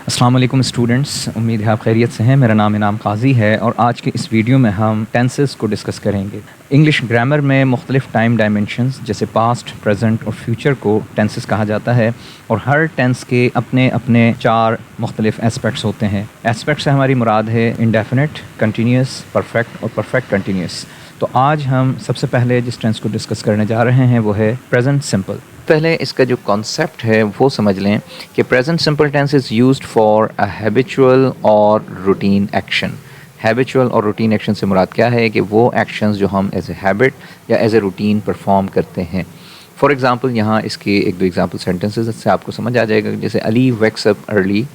अस्सलाम वालेकुम स्टूडेंट्स, उम्मीद है आप खैरियत से हैं। मेरा नाम इनाम काजी है और आज के इस वीडियो में हम टेंसेस को डिस्कस करेंगे। इंग्लिश ग्रामर में मुख्तलिफ टाइम डायमेंशंस जैसे पास्ट, प्रेजेंट और फ्यूचर को टेंसेस कहा जाता है और हर टेंस के अपने अपने 4 मुख्तलिफ एस्पेक्ट्स होते हैं। एस्पेक्ट से हमारी मुराद है इंडेफिनिट, कंटिन्यूस, परफेक्ट और परफेक्ट कंटिन्यूस। तो आज हम सबसे पहले जिस टेंस को डिस्कस करने जा रहे हैं वो है प्रेजेंट सिंपल। पहले इसका जो कॉन्सेप्ट है वो समझ लें कि present simple tense is used for a habitual और रूटीन एक्शन। हैबिचुअल और रूटीन एक्शन से मुराद क्या है कि वो एक्शंस जो हम एज ए हैबिट या एज ए रूटीन परफॉर्म करते हैं। फॉर एग्ज़ाम्पल यहाँ इसके एक दो एग्जाम्पल सेंटेंसेस से आपको समझ आ जाएगा। जैसे Ali wakes up early,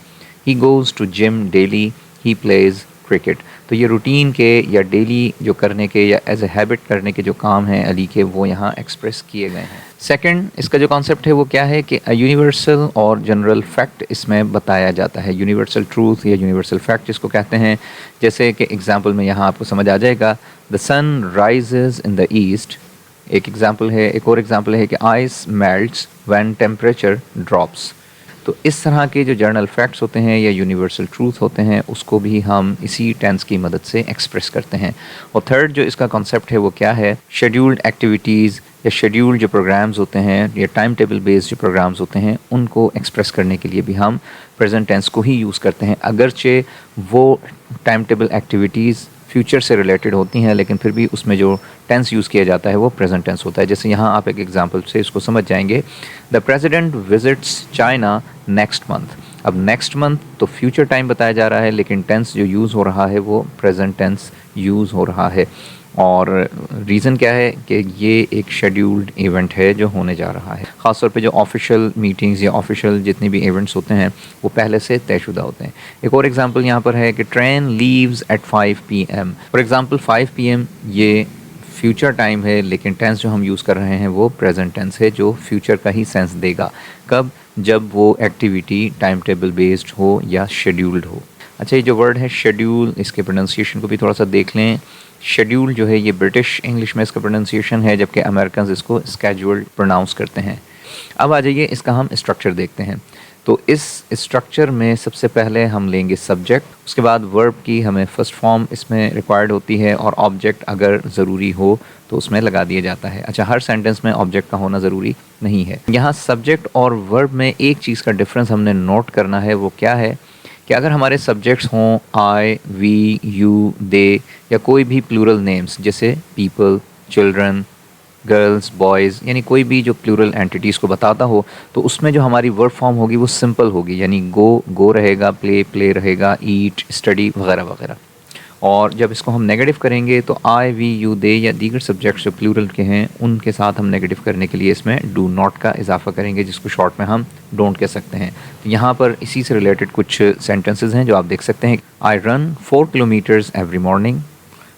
he goes to gym daily, he plays cricket. तो ये रूटीन के या डेली जो करने के या एज ए हैबिट करने के जो काम हैं अली के, वो यहाँ एक्सप्रेस किए गए हैं। सेकंड, इसका जो कॉन्सेप्ट है वो क्या है कि यूनिवर्सल और जनरल फैक्ट इसमें बताया जाता है। यूनिवर्सल ट्रूथ या यूनिवर्सल फैक्ट जिसको कहते हैं। जैसे कि एग्जांपल में यहाँ आपको समझ आ जाएगा, the sun rises in the east. एक एग्जांपल है, एक और एग्जांपल है कि ice melts when temperature drops. तो इस तरह के जो जनरल फैक्ट्स होते हैं या यूनिवर्सल ट्रूथ होते हैं उसको भी हम इसी टेंस की मदद से एक्सप्रेस करते हैं। और थर्ड जो इसका कॉन्सेप्ट है वो क्या है, शेड्यूल्ड एक्टिविटीज़ या शेड्यूल्ड जो प्रोग्राम्स होते हैं या टाइम टेबल बेस्ड जो प्रोग्राम्स होते हैं उनको एक्सप्रेस करने के लिए भी हम प्रेजेंट टेंस को ही यूज़ करते हैं। अगरचे वो टाइम टेबल एक्टिविटीज़ फ्यूचर से रिलेटेड होती हैं लेकिन फिर भी उसमें जो टेंस यूज़ किया जाता है वो प्रेजेंट टेंस होता है। जैसे यहाँ आप एक एग्जांपल से इसको समझ जाएंगे, the president visits China next month. अब नेक्स्ट मंथ तो फ्यूचर टाइम बताया जा रहा है लेकिन टेंस जो यूज़ हो रहा है वो प्रेजेंट टेंस यूज़ हो रहा है। और रीज़न क्या है कि ये एक शेड्यूल्ड इवेंट है जो होने जा रहा है। ख़ासतौर पे जो ऑफिशियल मीटिंग्स या ऑफिशियल जितने भी इवेंट्स होते हैं वो पहले से तयशुदा होते हैं। एक और एग्जांपल यहाँ पर है कि train leaves eight 5 PM। For example 5 PM ये फ्यूचर टाइम है लेकिन टेंस जो हम यूज़ कर रहे हैं वो प्रेजेंट टेंस है जो फ्यूचर का ही सेंस देगा। कब? जब वो एक्टिविटी टाइम टेबल बेस्ड हो या शेड्यूल्ड हो। अच्छा, ये जो वर्ड है शेड्यूल, इसके प्रोनाउंसिएशन को भी थोड़ा सा देख लें। शेड्यूल जो है ये ब्रिटिश इंग्लिश में इसका प्रोनाउंसिएशन है जबकि अमेरिकन इसको स्केड्यूल्ड प्रोनाउंस करते हैं। अब आ जाइए इसका हम स्ट्रक्चर देखते हैं। तो इस स्ट्रक्चर में सबसे पहले हम लेंगे सब्जेक्ट, उसके बाद वर्ब की हमें फर्स्ट फॉर्म इसमें रिक्वायर्ड होती है और ऑब्जेक्ट अगर ज़रूरी हो तो उसमें लगा दिया जाता है। अच्छा, हर सेंटेंस में ऑब्जेक्ट का होना ज़रूरी नहीं है। यहाँ सब्जेक्ट और वर्ब में एक चीज़ का डिफरेंस हमने नोट करना है, वो क्या है कि अगर हमारे सब्जेक्ट्स हों आई, वी, यू, दे या कोई भी प्लूरल नेम्स जैसे पीपल, चिल्ड्रन, गर्ल्स, बॉयज़, यानी कोई भी जो प्लूरल एंटिटीज़ को बताता हो तो उसमें जो हमारी वर्ब फॉर्म होगी वो सिंपल होगी, यानी गो रहेगा, प्ले रहेगा, ईट, स्टडी वगैरह वगैरह। और जब इसको हम नेगेटिव करेंगे तो आई, वी, यू, दे या दीगर सब्जेक्ट्स जो प्लूरल के हैं उनके साथ हम नेगेटिव करने के लिए इसमें डू नॉट का इजाफा करेंगे जिसको शॉर्ट में हम डोंट कह सकते हैं। तो यहाँ पर इसी से रिलेटेड कुछ सेंटेंसेस हैं जो आप देख सकते हैं। I run 4 kilometres every morning,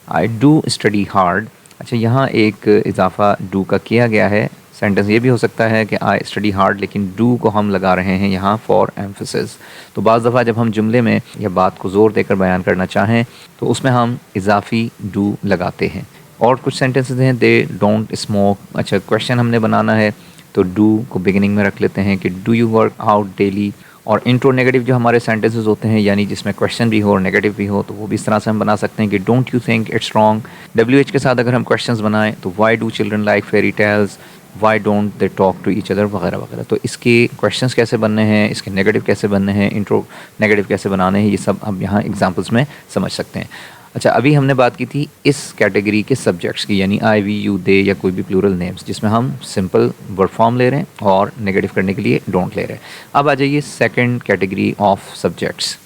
I do study hard. अच्छा, यहाँ एक इजाफा डू का किया गया है। सेंटेंस ये भी हो सकता है कि आई स्टडी हार्ड लेकिन डू को हम लगा रहे हैं यहाँ फॉर एम्फेसिस। तो बाज़ दफ़ा जब हम जुमले में या बात को ज़ोर देकर बयान करना चाहें तो उसमें हम इजाफी डू लगाते हैं। और कुछ सेंटेंसेस हैं, दे डोंट स्मोक। अच्छा, क्वेश्चन हमने बनाना है तो डू को बिगिनिंग में रख लेते हैं कि do you work out daily. और इंट्रो नेगेटिव जो हमारे सेंटेंसेस होते हैं यानी जिसमें क्वेश्चन भी हो और नेगेटिव भी हो तो वो भी इस तरह से हम बना सकते हैं कि don't you think it's wrong. WH के साथ अगर हम क्वेश्चंस बनाएं तो why do children like fairy tales, why don't they talk to each other वगैरह वगैरह। तो इसके क्वेश्चंस कैसे बनने हैं, इसके नेगेटिव कैसे बनने हैं, इंट्रो नेगेटिव कैसे बनाने हैं, ये सब हम यहाँ एग्जाम्पल्स में समझ सकते हैं। अच्छा, अभी हमने बात की थी इस कैटेगरी के सब्जेक्ट्स की यानी आई, वी, यू, दे या कोई भी प्लूरल नेम्स जिसमें हम सिंपल वर्ब फॉर्म ले रहे हैं और नेगेटिव करने के लिए डोंट ले रहे हैं। अब आ जाइए second category of subjects.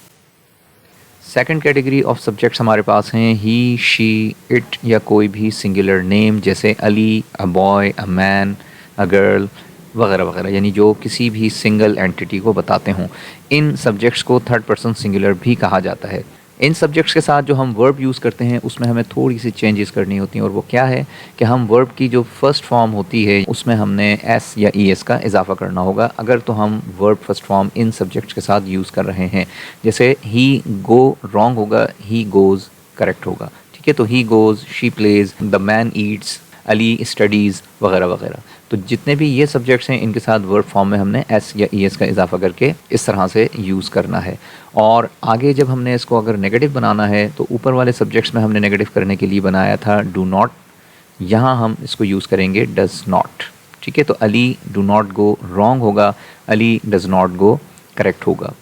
Second category of subjects हमारे पास हैं ही, शी, इट या कोई भी सिंगुलर नेम जैसे Ali, a boy, a man, a girl वगैरह वगैरह, यानी जो किसी भी सिंगल एंटिटी को बताते हों। इन सब्जेक्ट्स को थर्ड पर्सन सिंगुलर भी कहा जाता है। इन सब्जेक्ट्स के साथ जो हम वर्ब यूज़ करते हैं उसमें हमें थोड़ी सी चेंजेस करनी होती हैं और वो क्या है कि हम वर्ब की जो फर्स्ट फॉर्म होती है उसमें हमने एस या ई एस का इजाफा करना होगा अगर तो हम verb first form in subjects के साथ यूज़ कर रहे हैं। जैसे ही गो रॉन्ग होगा, ही गोज़ करेक्ट होगा। ठीक है, तो he goes, she plays, the man Yeats, Ali studies वगैरह वगैरह। तो जितने भी ये सब्जेक्ट्स हैं इनके साथ वर्ब फॉर्म में हमने एस या ई एस का इजाफा करके इस तरह से यूज़ करना है। और आगे जब हमने इसको अगर नेगेटिव बनाना है तो ऊपर वाले सब्जेक्ट्स में हमने नेगेटिव करने के लिए बनाया था डू नॉट, यहाँ हम इसको यूज़ करेंगे डज़ नॉट। ठीक है, तो Ali do not go wrong होगा, Ali does not go correct होगा।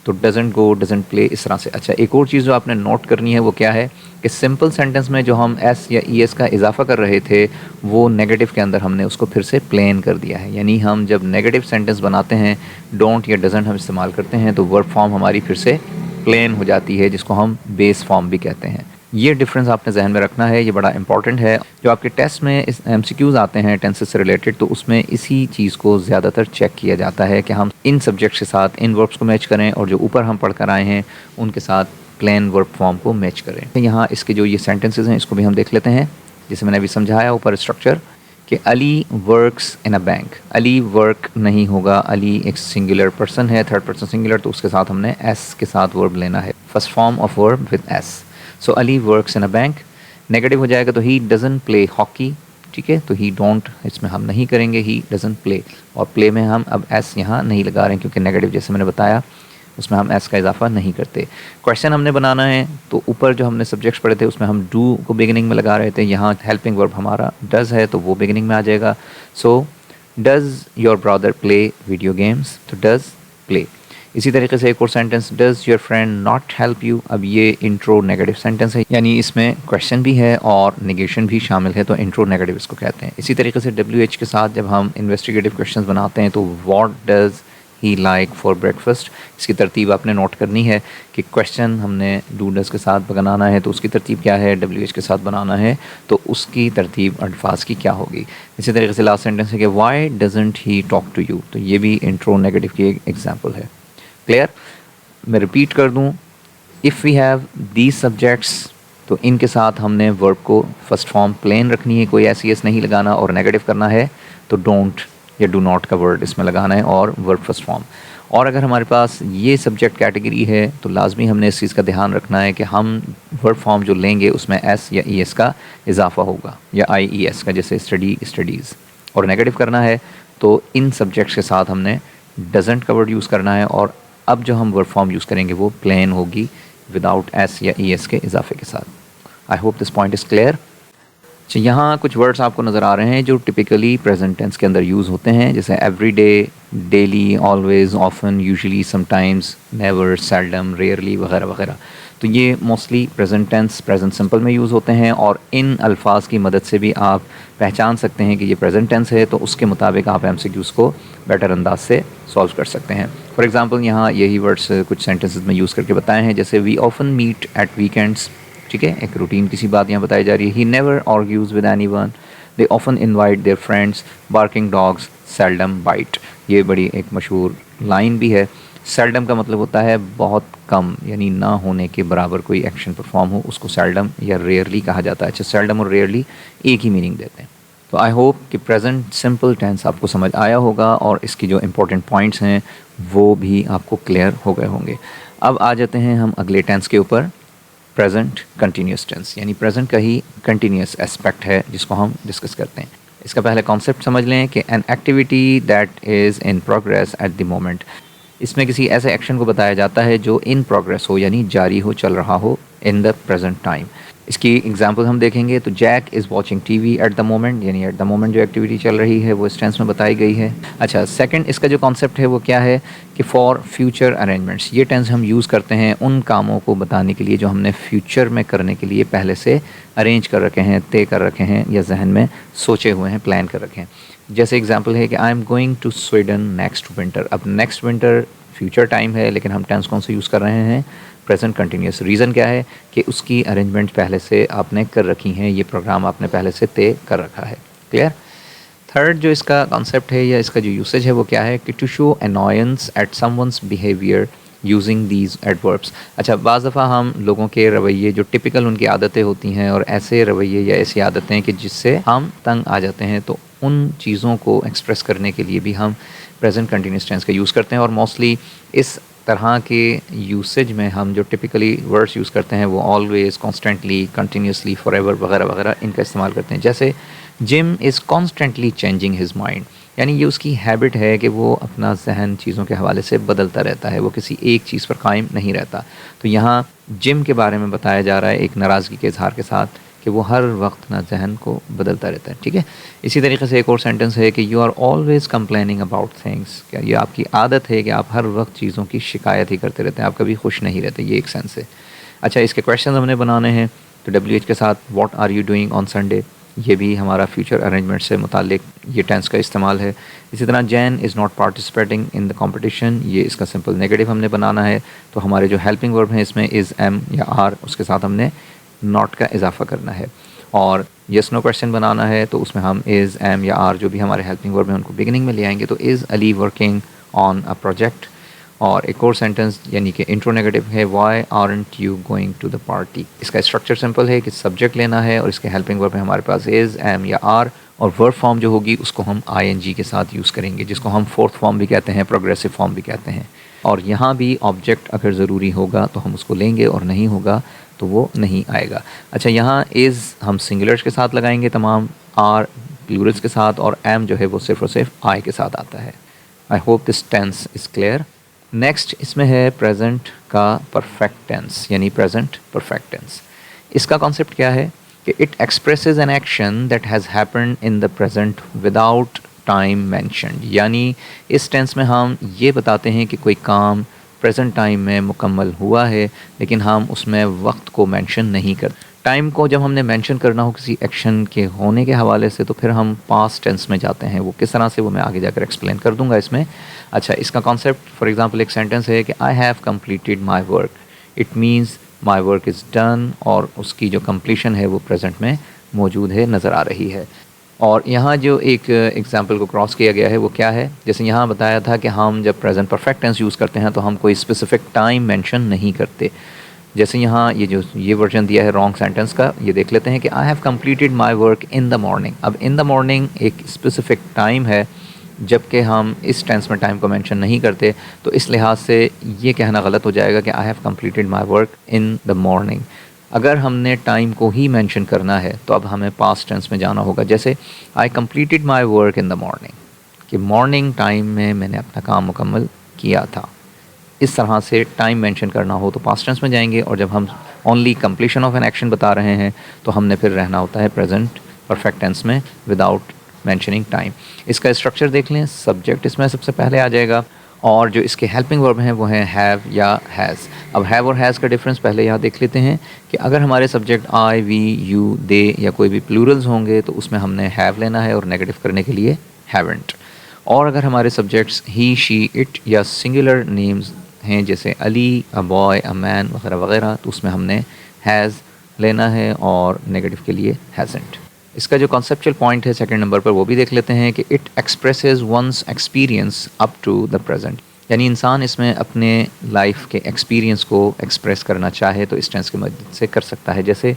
तो डजेंट गो, डजेंट प्ले, इस तरह से। अच्छा, एक और चीज़ जो आपने नोट करनी है वो क्या है कि सिंपल सेंटेंस में जो हम एस या ई एस का इजाफा कर रहे थे वो नेगेटिव के अंदर हमने उसको फिर से प्लेन कर दिया है। यानी हम जब नेगेटिव सेंटेंस बनाते हैं, डोंट या डजेंट हम इस्तेमाल करते हैं तो वर्ब फॉर्म हमारी फिर से प्लेन हो जाती है, जिसको हम बेस फॉर्म भी कहते हैं। ये डिफरेंस आपने जहन में रखना है, ये बड़ा इंपॉर्टेंट है। जो आपके टेस्ट में इस एमसीक्यूज़ आते हैं टेंसेस से रिलेटेड, तो उसमें इसी चीज़ को ज़्यादातर चेक किया जाता है कि हम इन सब्जेक्ट्स के साथ इन वर्ब्स को मैच करें और जो ऊपर हम पढ़ कर आए हैं उनके साथ प्लेन वर्ब फॉर्म को मैच करें। यहाँ इसके जो ये सेंटेंसेस हैं इसको भी हम देख लेते हैं, जैसे मैंने अभी समझाया ऊपर स्ट्रक्चर कि Ali works in a bank. Ali work नहीं होगा, अली एक सिंगुलर पर्सन है, थर्ड पर्सन सिंगुलर, तो उसके साथ हमने एस के साथ वर्ब लेना है, first form of verb with S. So Ali works in a bank. Negative हो जाएगा तो ही डजंट प्ले हॉकी। ठीक है, तो ही डोंट इसमें हम नहीं करेंगे, ही डजंट प्ले, और प्ले में हम अब एस यहाँ नहीं लगा रहे हैं क्योंकि नेगेटिव जैसे मैंने बताया उसमें हम एस का इजाफा नहीं करते। क्वेश्चन हमने बनाना है तो ऊपर जो हमने सब्जेक्ट्स पढ़े थे उसमें हम डू को बिगिनिंग में लगा रहे थे, यहाँ हेल्पिंग वर्ब हमारा डज़ है तो वो बिगिनिंग में आ जाएगा। So does your brother play video games, तो डज़ प्ले। इसी तरीके से एक और sentence, does your friend not help you. अब ये इंट्रो नेगेटिव सेंटेंस है, यानी इसमें क्वेश्चन भी है और नेगेशन भी शामिल है, तो इंट्रो नेगेटिव इसको कहते हैं। इसी तरीके से WH के साथ जब हम इन्वेस्टिगेटिव क्वेश्चंस बनाते हैं तो what does he like for breakfast, इसकी तरतीब आपने नोट करनी है कि क्वेश्चन हमने डू डज़ के साथ बनाना है तो उसकी तरतीब क्या है, WH के साथ बनाना है तो उसकी तरतीब अल्फाज की क्या होगी। इसी तरीके से लास्ट सेंटेंस है कि why doesn't he talk to you, तो ये भी इंट्रो नेगेटिव की एक एग्जाम्पल है। क्लियर? मैं रिपीट कर दूं, if we have these subjects तो इनके साथ हमने वर्ब को फर्स्ट फॉर्म प्लेन रखनी है, कोई ऐसी एस नहीं लगाना, और नेगेटिव करना है तो डोंट या डू नॉट का वर्ड इसमें लगाना है और वर्ब फर्स्ट फॉर्म। और अगर हमारे पास ये सब्जेक्ट कैटेगरी है तो लाजमी हमने इस चीज़ का ध्यान रखना है कि हम वर्ब फॉर्म जो लेंगे उसमें एस या ई एस का इजाफा होगा या आई ई एस का, जैसे स्टडी स्टडीज़। और नेगेटिव करना है तो इन सब्जेक्ट्स के साथ हमने डजेंट का वर्ड यूज़ करना है, और अब जो हम वर्ब फॉर्म यूज़ करेंगे वो प्लेन होगी विदाउट एस या ई एस के इजाफे के साथ। आई hope this point is clear. अच्छा, यहाँ कुछ वर्ड्स आपको नज़र आ रहे हैं जो टिपिकली प्रेजेंट टेंस के अंदर यूज़ होते हैं, जैसे everyday, daily, always, often, usually, sometimes, never, seldom, rarely वगैरह वगैरह। तो ये mostly present tense, present simple में यूज़ होते हैं, और इन अल्फाज की मदद से भी आप पहचान सकते हैं कि ये प्रेजेंट टेंस है, तो उसके मुताबिक आप MCQs को बेटर अंदाज से सॉल्व कर सकते हैं। फॉर एग्ज़ाम्पल यहाँ यही वर्ड्स कुछ सेंटेंसेस में यूज़ करके बताए हैं, जैसे we often meet at weekends. ठीक है, एक रूटीन किसी बात यहाँ बताई जा रही है। He never argues with anyone, they often invite their friends, barking dogs seldom bite. ये बड़ी एक मशहूर लाइन भी है। सेल्डम का मतलब होता है बहुत कम, यानी ना होने के बराबर कोई एक्शन परफॉर्म हो, उसको सेल्डम या रेयरली कहा जाता है। अच्छा, सेल्डम और रेयरली एक ही मीनिंग देते हैं। तो आई होप कि प्रेजेंट सिंपल टेंस आपको समझ आया होगा और इसकी जो इंपॉर्टेंट पॉइंट्स हैं वो भी आपको क्लियर हो गए होंगे। अब आ जाते हैं हम अगले टेंस के ऊपर, प्रेजेंट कंटिन्यूस टेंस, यानी प्रेजेंट का ही कंटिन्यूस एस्पेक्ट है जिसको हम डिस्कस करते हैं। इसका पहले कॉन्सेप्ट समझ लें कि an activity that is in progress eight the moment. इसमें किसी ऐसे एक्शन को बताया जाता है जो इन प्रोग्रेस हो, यानी जारी हो, चल रहा हो, इन द प्रेजेंट टाइम। इसकी एग्जांपल हम देखेंगे तो Jack is watching TV at the moment, यानी एट द मोमेंट जो एक्टिविटी चल रही है वो इस टेंस में बताई गई है। अच्छा, सेकंड इसका जो कॉन्सेप्ट है वो क्या है कि फॉर फ्यूचर अरेंजमेंट्स। ये टेंस हम यूज़ करते हैं उन कामों को बताने के लिए जो हमने फ्यूचर में करने के लिए पहले से अरेंज कर रखे हैं, तय कर रखे हैं, या जहन में सोचे हुए हैं, प्लान कर रखे हैं। जैसे एग्जाम्पल है कि I am going to Sweden next winter. अब नेक्स्ट विंटर फ्यूचर टाइम है, लेकिन हम टेंस कौन से यूज़ कर रहे हैं, प्रेजेंट कंटिन्यूस। रीज़न क्या है कि उसकी अरेंजमेंट पहले से आपने कर रखी हैं, ये प्रोग्राम आपने पहले से तय कर रखा है। क्लियर? थर्ड जो इसका कॉन्सेप्ट है या इसका जो यूसेज है वो क्या है कि to show annoyance at someone's behaviour using these adverbs. अच्छा, बाज़ दफ़ा हम लोगों के रवैये जो टिपिकल उनकी आदतें होती हैं और ऐसे रवैये या ऐसी आदतें कि जिससे हम तंग आ जाते हैं, तो उन चीज़ों को एक्सप्रेस करने के लिए भी हम प्रेजेंट कंटिन्यूस टेंस का यूज़ करते हैं। और मोस्टली इस तरह के यूसेज में हम जो टिपिकली वर्ड्स यूज़ करते हैं वो ऑलवेज़, कॉन्स्टेंटली, कंटिन्यूसली, फॉरएवर वगैरह वगैरह इनका इस्तेमाल करते हैं। जैसे gym is constantly changing his mind, यानी ये उसकी हैबिट है कि वो अपना जहन चीज़ों के हवाले से बदलता रहता है, वो किसी एक चीज़ पर कायम नहीं रहता। तो यहाँ जिम के बारे में बताया जा रहा है एक नाराज़गी के इजहार के साथ कि वो हर वक्त ना जहन को बदलता रहता है। ठीक है, इसी तरीके से एक और सेंटेंस है कि you are always complaining about things, क्या ये आपकी आदत है कि आप हर वक्त चीज़ों की शिकायत ही करते रहते हैं, आप कभी खुश नहीं रहते, ये एक सेंस है। अच्छा, इसके क्वेश्चन हमने बनाने हैं, तो WH के साथ what are you doing on Sunday, ये भी हमारा फ्यूचर अरेंजमेंट से मुतालिक ये टेंस का इस्तेमाल है। इसी तरह Jain is not participating in the competition, ये इसका सिंपल नेगेटिव हमने बनाना है। तो हमारे जो हेल्पिंग वर्ब हैं इसमें इज़, एम या आर, उसके साथ हमने नॉट का इजाफा करना है। और यस नो क्वेश्चन बनाना है, तो उसमें हम इज़, एम या आर जो भी हमारे हेल्पिंग वर्ब हैं उनको बिगिनिंग में ले आएंगे। तो is Ali working on a project. और एक और सेंटेंस यानी कि इंट्रो नेगेटिव है, why aren't you going to the party. इसका स्ट्रक्चर सिंपल है कि सब्जेक्ट लेना है और इसके हेल्पिंग वर्ब में हमारे पास इज़, एम या आर, और वर्ब फॉर्म जो होगी उसको हम ING के साथ यूज़ करेंगे, जिसको हम फोर्थ फॉर्म भी कहते हैं, प्रोग्रेसिव फॉर्म भी कहते हैं। और यहाँ भी ऑब्जेक्ट अगर ज़रूरी होगा तो हम उसको लेंगे और नहीं होगा तो वो नहीं आएगा। अच्छा, यहाँ इज़ हम सिंगुलर्स के साथ लगाएंगे तमाम, आर प्लूरल्स के साथ, और एम जो है वो सिर्फ और सिर्फ आई के साथ आता है। I hope this tense is clear. Next इसमें है प्रेजेंट का परफेक्ट टेंस, यानी प्रेजेंट परफेक्ट टेंस। इसका कॉन्सेप्ट क्या है कि it expresses an action that has happened in the present without time mentioned, यानी इस टेंस में हम ये बताते हैं कि कोई काम प्रेजेंट टाइम में मुकम्मल हुआ है लेकिन हम उसमें वक्त को मेंशन नहीं करते। टाइम को जब हमने मेंशन करना हो किसी एक्शन के होने के हवाले से तो फिर हम पास्ट टेंस में जाते हैं। वो किस तरह से वो मैं आगे जाकर एक्सप्लेन कर दूंगा इसमें। अच्छा, इसका कॉन्सेप्ट फॉर एग्जांपल एक सेंटेंस है कि I have completed my work, it means my work is done, और उसकी जो कंप्लीशन है वो प्रेजेंट में मौजूद है, नज़र आ रही है। और यहाँ जो एक एग्जांपल को क्रॉस किया गया है वो क्या है, जैसे यहाँ बताया था कि हम जब प्रेजेंट परफेक्ट टेंस यूज़ करते हैं तो हम कोई स्पेसिफिक टाइम मेंशन नहीं करते। जैसे यहाँ ये वर्जन दिया है रॉन्ग सेंटेंस का, ये देख लेते हैं कि I have completed my work in the morning. अब इन द मॉर्निंग एक स्पेसिफिक टाइम है, जबकि हम इस टेंस में टाइम को मेंशन नहीं करते, तो इस लिहाज से ये कहना गलत हो जाएगा कि I have completed my work in the morning. अगर हमने टाइम को ही मेंशन करना है तो अब हमें पास्ट टेंस में जाना होगा। जैसे I completed my work in the morning, कि मॉर्निंग टाइम में मैंने अपना काम मुकम्मल किया था। इस तरह से टाइम मेंशन करना हो तो पास्ट टेंस में जाएंगे, और जब हम only completion of an action बता रहे हैं तो हमने फिर रहना होता है प्रेजेंट परफेक्ट टेंस में विदाउट मेंशनिंग टाइम। इसका स्ट्रक्चर देख लें, सब्जेक्ट इसमें सबसे पहले आ जाएगा, और जो इसके हेल्पिंग वर्ब हैं वो हैं हैव या हैज़। अब हैव और हैज़ का डिफरेंस पहले यहाँ देख लेते हैं कि अगर हमारे सब्जेक्ट आई, वी, यू, दे या कोई भी प्लूरल्स होंगे तो उसमें हमने हैव लेना है और नेगेटिव करने के लिए हैवेंट। और अगर हमारे सब्जेक्ट्स ही, शी, इट या सिंगुलर नेम्स हैं जैसे Ali, a boy, a man वगैरह वगैरह, तो उसमें हमने हैज़ लेना है और नेगेटिव के लिए हैज़ेंट। इसका जो कॉन्सेप्चुअल पॉइंट है सेकंड नंबर पर वो भी देख लेते हैं कि it expresses one's experience up to the present, यानी इंसान इसमें अपने लाइफ के एक्सपीरियंस को एक्सप्रेस करना चाहे तो इस टेंस की मदद से कर सकता है। जैसे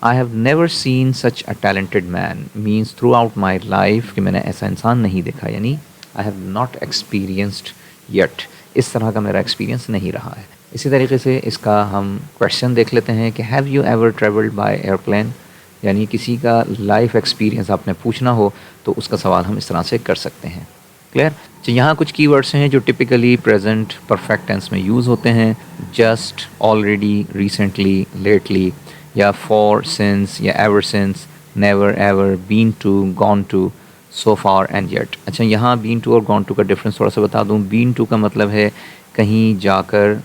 I have never seen such a talented man, means through out my life, कि मैंने ऐसा इंसान नहीं देखा, यानी I have not experienced yet, इस तरह का मेरा एक्सपीरियंस नहीं रहा है। इसी तरीके से इसका हम क्वेश्चन देख लेते हैं कि have you ever travelled by airplane, यानी किसी का लाइफ एक्सपीरियंस आपने पूछना हो तो उसका सवाल हम इस तरह से कर सकते हैं। क्लियर। तो यहाँ कुछ कीवर्ड्स हैं जो टिपिकली प्रेजेंट परफेक्ट टेंस में यूज़ होते हैं, जस्ट, ऑलरेडी, रिसेंटली, लेटली, या फॉर, सिंस या ever since, never, ever, been to, gone to, so far and yet. अच्छा, यहाँ बीन टू और गॉन टू का डिफरेंस थोड़ा सा बता दूँ। बीन टू का मतलब है कहीं जाकर,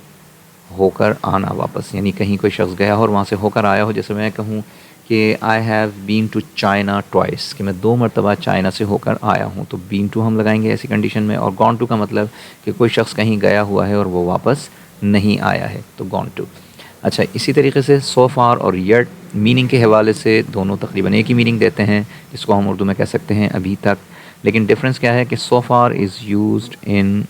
होकर आना वापस, यानी कहीं कोई शख्स गया हो और वहाँ से होकर आया हो। जैसे मैं कहूँ कि I have been to China twice, कि मैं 2 मरतबा चाइना से होकर आया हूँ, तो बीन टू हम लगाएंगे ऐसी कंडीशन में। और गॉन टू का मतलब कि कोई शख्स कहीं गया हुआ है और वो वापस नहीं आया है, तो गॉन टू। अच्छा, इसी तरीके से सो फार और येट मीनिंग के हवाले से दोनों तकरीबन एक ही मीनिंग देते हैं, जिसको हम उर्दू में कह सकते हैं अभी तक। लेकिन डिफरेंस क्या है कि so far is used in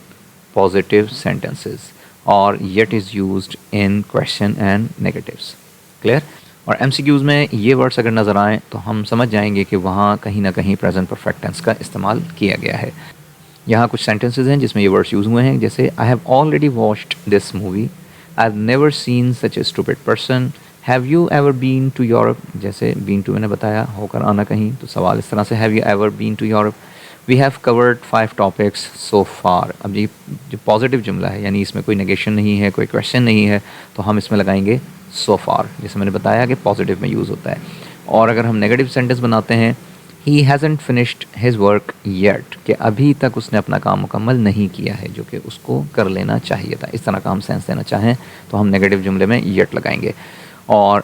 positive sentences और yet is used in question and negatives. Clear. और MCQs में ये वर्ड्स अगर नज़र आएँ तो हम समझ जाएंगे कि वहाँ कहीं ना कहीं प्रेजेंट परफेक्ट टेंस का इस्तेमाल किया गया है। यहाँ कुछ सेंटेंसेस हैं जिसमें ये वर्ड्स यूज़ हुए हैं, जैसे I have already watched this movie, I have never seen such a stupid person, have you ever been to Europe, जैसे बीन टू मैंने बताया होकर आना कहीं, तो सवाल इस तरह से have you ever been to Europe. We have covered 5 topics so far. अब ये जो पॉजिटिव जुमला है, यानी इसमें कोई नेगेशन नहीं है, कोई क्वेश्चन नहीं है, तो हम इसमें लगाएंगे सो फार, जैसे मैंने बताया कि पॉजिटिव में यूज़ होता है। और अगर हम नेगेटिव सेंटेंस बनाते हैं, ही हैज़न्ट फिनिश्ड हिज वर्क येट, कि अभी तक उसने अपना काम मुकम्मल नहीं किया है, जो कि उसको कर लेना चाहिए था। इस तरह का हम सेंस देना चाहें तो हम नेगेटिव जुमले में येट लगाएंगे। और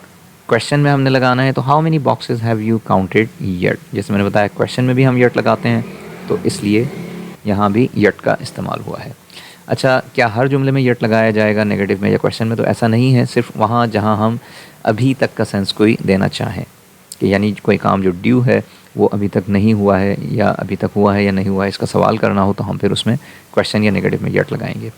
क्वेश्चन में हमने लगाना है, तो how many boxes have you counted yet, जैसे मैंने बताया क्वेश्चन में भी हम येट लगाते हैं, तो इसलिए यहाँ भी येट का इस्तेमाल हुआ है। अच्छा, क्या हर जुमले में येट लगाया जाएगा नेगेटिव में या क्वेश्चन में? तो ऐसा नहीं है, सिर्फ वहाँ जहाँ हम अभी तक का सेंस कोई देना चाहें, कि यानी कोई काम जो ड्यू है वो अभी तक नहीं हुआ है, या अभी तक हुआ है या नहीं हुआ है, इसका सवाल करना हो, तो हम फिर उसमें क्वेश्चन या नेगेटिव में येट लगाएंगे।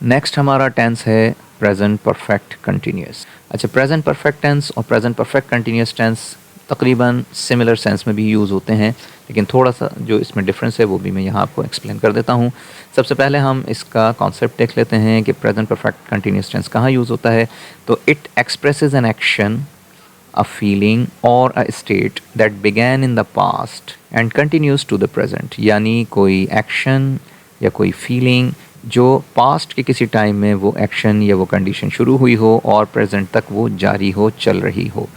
नेक्स्ट हमारा टेंस है प्रेजेंट परफेक्ट कंटिन्यूस। अच्छा, प्रेजेंट परफेक्ट टेंस और प्रेजेंट परफेक्ट कंटिन्यूस टेंस तकरीबन सिमिलर सेंस में भी यूज़ होते हैं, लेकिन थोड़ा सा जो इसमें डिफरेंस है वो भी मैं यहाँ आपको एक्सप्लेन कर देता हूँ। सबसे पहले हम इसका कॉन्सेप्ट देख लेते हैं कि प्रेजेंट परफेक्ट कंटिन्यूस टेंस कहाँ यूज़ होता है। तो it expresses an action, a feeling or a state that began in the past and continues to the present, यानी कोई एक्शन या कोई फीलिंग जो पास्ट के किसी टाइम में वो एक्शन या वो कंडीशन शुरू हुई हो और प्रेजेंट तक वो जारी हो, चल रही हो।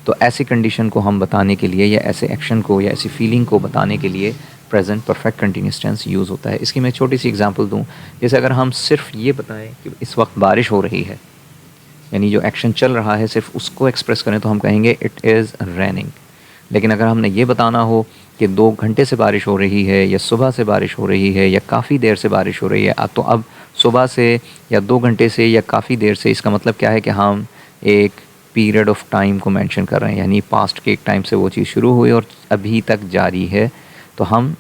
तो ऐसी कंडीशन को हम बताने के लिए, या ऐसे एक्शन को या ऐसी फीलिंग को बताने के लिए present perfect continuous tense use होता है। इसकी मैं छोटी सी एग्जांपल दूं, जैसे अगर हम सिर्फ ये बताएं कि इस वक्त बारिश हो रही है, यानी जो एक्शन चल रहा है सिर्फ उसको एक्सप्रेस करें, तो हम कहेंगे इट इज़ रेनिंग। लेकिन अगर हमने ये बताना हो कि 2 घंटे से बारिश हो रही है, या सुबह से बारिश हो रही है, या काफ़ी देर से बारिश हो रही है, तो अब सुबह से या 2 घंटे से या काफ़ी देर से, इसका मतलब क्या है कि हम एक पीरियड ऑफ टाइम को मेंशन कर रहे हैं, यानी पास्ट के एक टाइम से वो चीज़ शुरू हुई और अभी तक जारी है। तो हम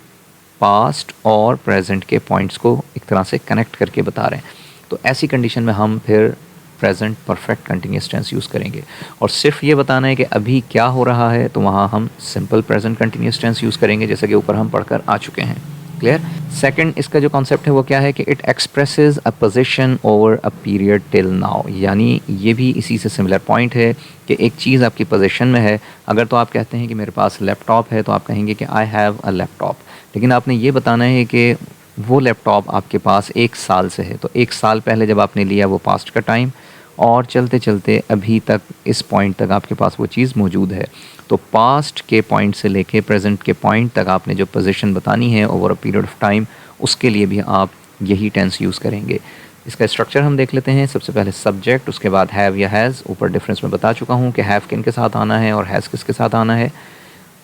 पास्ट और प्रेजेंट के पॉइंट्स को एक तरह से कनेक्ट करके बता रहे हैं। तो ऐसी कंडीशन में हम फिर present perfect continuous tense use करेंगे। और सिर्फ ये बताना है कि अभी क्या हो रहा है, तो वहाँ हम simple present continuous tense use करेंगे, जैसे कि ऊपर हम पढ़कर आ चुके हैं। क्लियर? सेकंड, इसका जो कॉन्सेप्ट है वो क्या है कि it expresses a position over a period till now, यानी ये भी इसी से सिमिलर पॉइंट है कि एक चीज़ आपकी पोजीशन में है। अगर तो आप कहते हैं कि मेरे पास लैपटॉप है, तो आप कहेंगे कि आई हैव अ लैपटॉप, लेकिन आपने ये बताना है कि वो लैपटॉप आपके पास 1 साल से है। तो 1 साल पहले जब आपने लिया, वो पास्ट का टाइम, और चलते चलते अभी तक इस पॉइंट तक आपके पास वो चीज़ मौजूद है। तो पास्ट के पॉइंट से लेके प्रेजेंट के पॉइंट तक आपने जो पोजीशन बतानी है over a period of time, उसके लिए भी आप यही टेंस यूज़ करेंगे। इसका स्ट्रक्चर हम देख लेते हैं। सबसे पहले सब्जेक्ट, उसके बाद हैव या हैज़। ऊपर डिफरेंस में बता चुका हूँ कि हैव किन के साथ आना है और हैज़ किसके साथ आना है।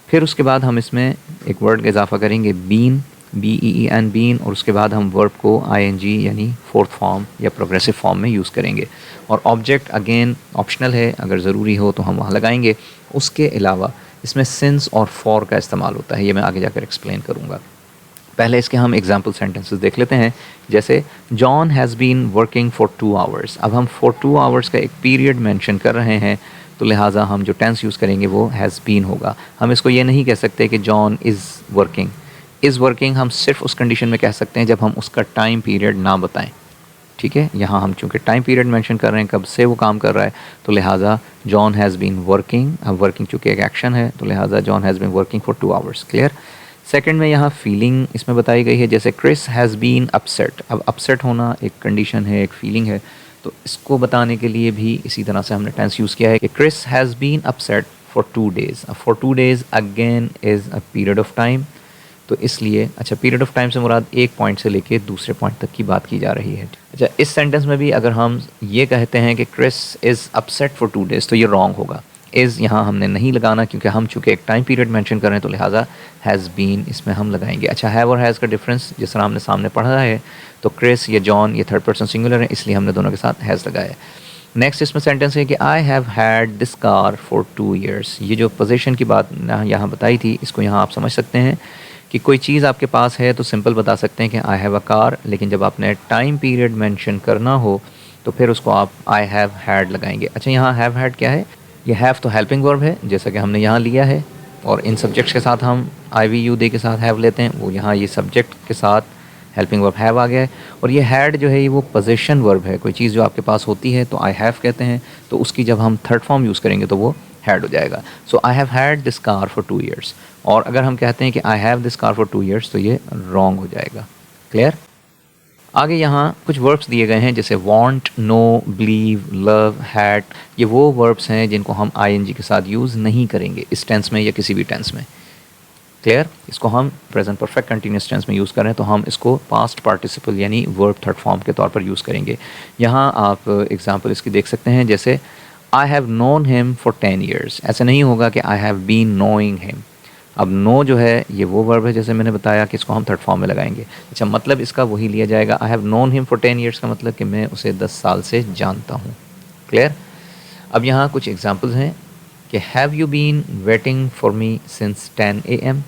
फिर उसके बाद हम इसमें एक वर्ड का इजाफा करेंगे, बीन, BEEN, बीन, और उसके बाद हम वर्ब को ING यानी 4th फॉर्म या प्रोग्रेसिव फॉर्म में यूज़ करेंगे। और ऑब्जेक्ट अगेन ऑप्शनल है, अगर ज़रूरी हो तो हम वहाँ लगाएंगे। उसके अलावा इसमें सिंस और फॉर का इस्तेमाल होता है, ये मैं आगे जाकर एक्सप्लेन करूँगा। पहले इसके हम एग्जाम्पल सेंटेंसेस देख लेते हैं। जैसे John has been working for 2 hours. अब हम फॉर 2 आवर्स का एक पीरियड मेंशन कर रहे हैं, तो लिहाजा हम जो टेंस यूज़ करेंगे वो हैज़ बीन होगा। हम इसको ये नहीं कह सकते कि John is working. Is working हम सिर्फ उस कंडीशन में कह सकते हैं जब हम उसका टाइम पीरियड ना बताएं। ठीक है, यहाँ हम चूँकि टाइम पीरियड मेंशन कर रहे हैं, कब से वो काम कर रहा है, तो लिहाजा जॉन हैज़ बीन वर्किंग। अब वर्किंग चूँकि एक एक्शन है, तो लिहाजा John has been working for 2 hours. Clear? Second में यहाँ फीलिंग इसमें बताई गई है, जैसे क्रिस हैज़ बीन अपसेट। अब अपसेट होना एक कंडीशन है, एक फीलिंग है, तो इसको बताने के लिए भी इसी तरह से हमने टेंस यूज़ किया है कि Chris has been upset for 2 days. अब for 2 days again is a period of time, तो इसलिए अच्छा, पीरियड ऑफ टाइम से मुराद एक पॉइंट से लेके दूसरे पॉइंट तक की बात की जा रही है। अच्छा, इस सेंटेंस में भी अगर हम ये कहते हैं कि Chris is upset for 2 days, तो ये रॉन्ग होगा। इज़ यहाँ हमने नहीं लगाना, क्योंकि हम चूँकि एक टाइम पीरियड मेंशन कर रहे हैं, तो लिहाजा हैज़ बीन इसमें हम लगाएंगे। अच्छा, हैव और हैज़ का डिफरेंस जिस तरह हमने सामने पढ़ा है, तो क्रिस या जॉन ये 3rd पर्सन सिंगुलर है, इसलिए हमने दोनों के साथ हैज़ लगाया। नेक्स्ट इसमें सेंटेंस है कि I have had this car for 2 years। ये जो पोजीशन की बात यहाँ बताई थी, इसको यहाँ आप समझ सकते हैं कि कोई चीज़ आपके पास है तो सिंपल बता सकते हैं कि आई हैव अ कार, लेकिन जब आपने टाइम पीरियड मेंशन करना हो तो फिर उसको आप आई हैव हैड लगाएंगे। अच्छा, यहाँ हैव हैड क्या है? ये हैव तो हेल्पिंग वर्ब है, जैसा कि हमने यहाँ लिया है, और इन सब्जेक्ट्स के साथ हम IVU दे के साथ हैव लेते हैं, वो यहाँ ये सब्जेक्ट के साथ हेल्पिंग वर्ब हैव आ गया है। और ये हैड जो है ये वो पोजीशन वर्ब है, कोई चीज़ जो आपके पास होती है तो आई हैव कहते हैं, तो उसकी जब हम थर्ड फॉर्म यूज़ करेंगे तो वो हैड हो जाएगा। So I have had this car for 2 years. और अगर हम कहते हैं कि I have this car for 2 years तो ये रॉन्ग हो जाएगा। क्लियर? आगे यहाँ कुछ वर्ब्स दिए गए हैं जैसे want, know, believe, love, hate. ये वो वर्ब्स हैं जिनको हम आईएनजी के साथ यूज़ नहीं करेंगे इस टेंस में या किसी भी टेंस में। क्लियर? इसको हम प्रेजेंट परफेक्ट कंटिन्यूस टेंस में यूज़ करें तो हम इसको पास्ट पार्टिसिपल यानी वर्ब थर्ड फॉर्म के तौर पर यूज़ करेंगे। यहाँ आप एग्जांपल इसकी देख सकते हैं जैसे I have known him for 10 years. ऐसा नहीं होगा कि I have been knowing him. अब नो जो है ये वो वर्ब है जैसे मैंने बताया कि इसको हम थर्ड फॉर्म में लगाएंगे। अच्छा, मतलब इसका वही लिया जाएगा। आई have known him for 10 years का मतलब कि मैं उसे 10 साल से जानता हूँ। क्लियर? अब यहाँ कुछ एग्जांपल्स हैं कि have you been waiting for me since 10 AM।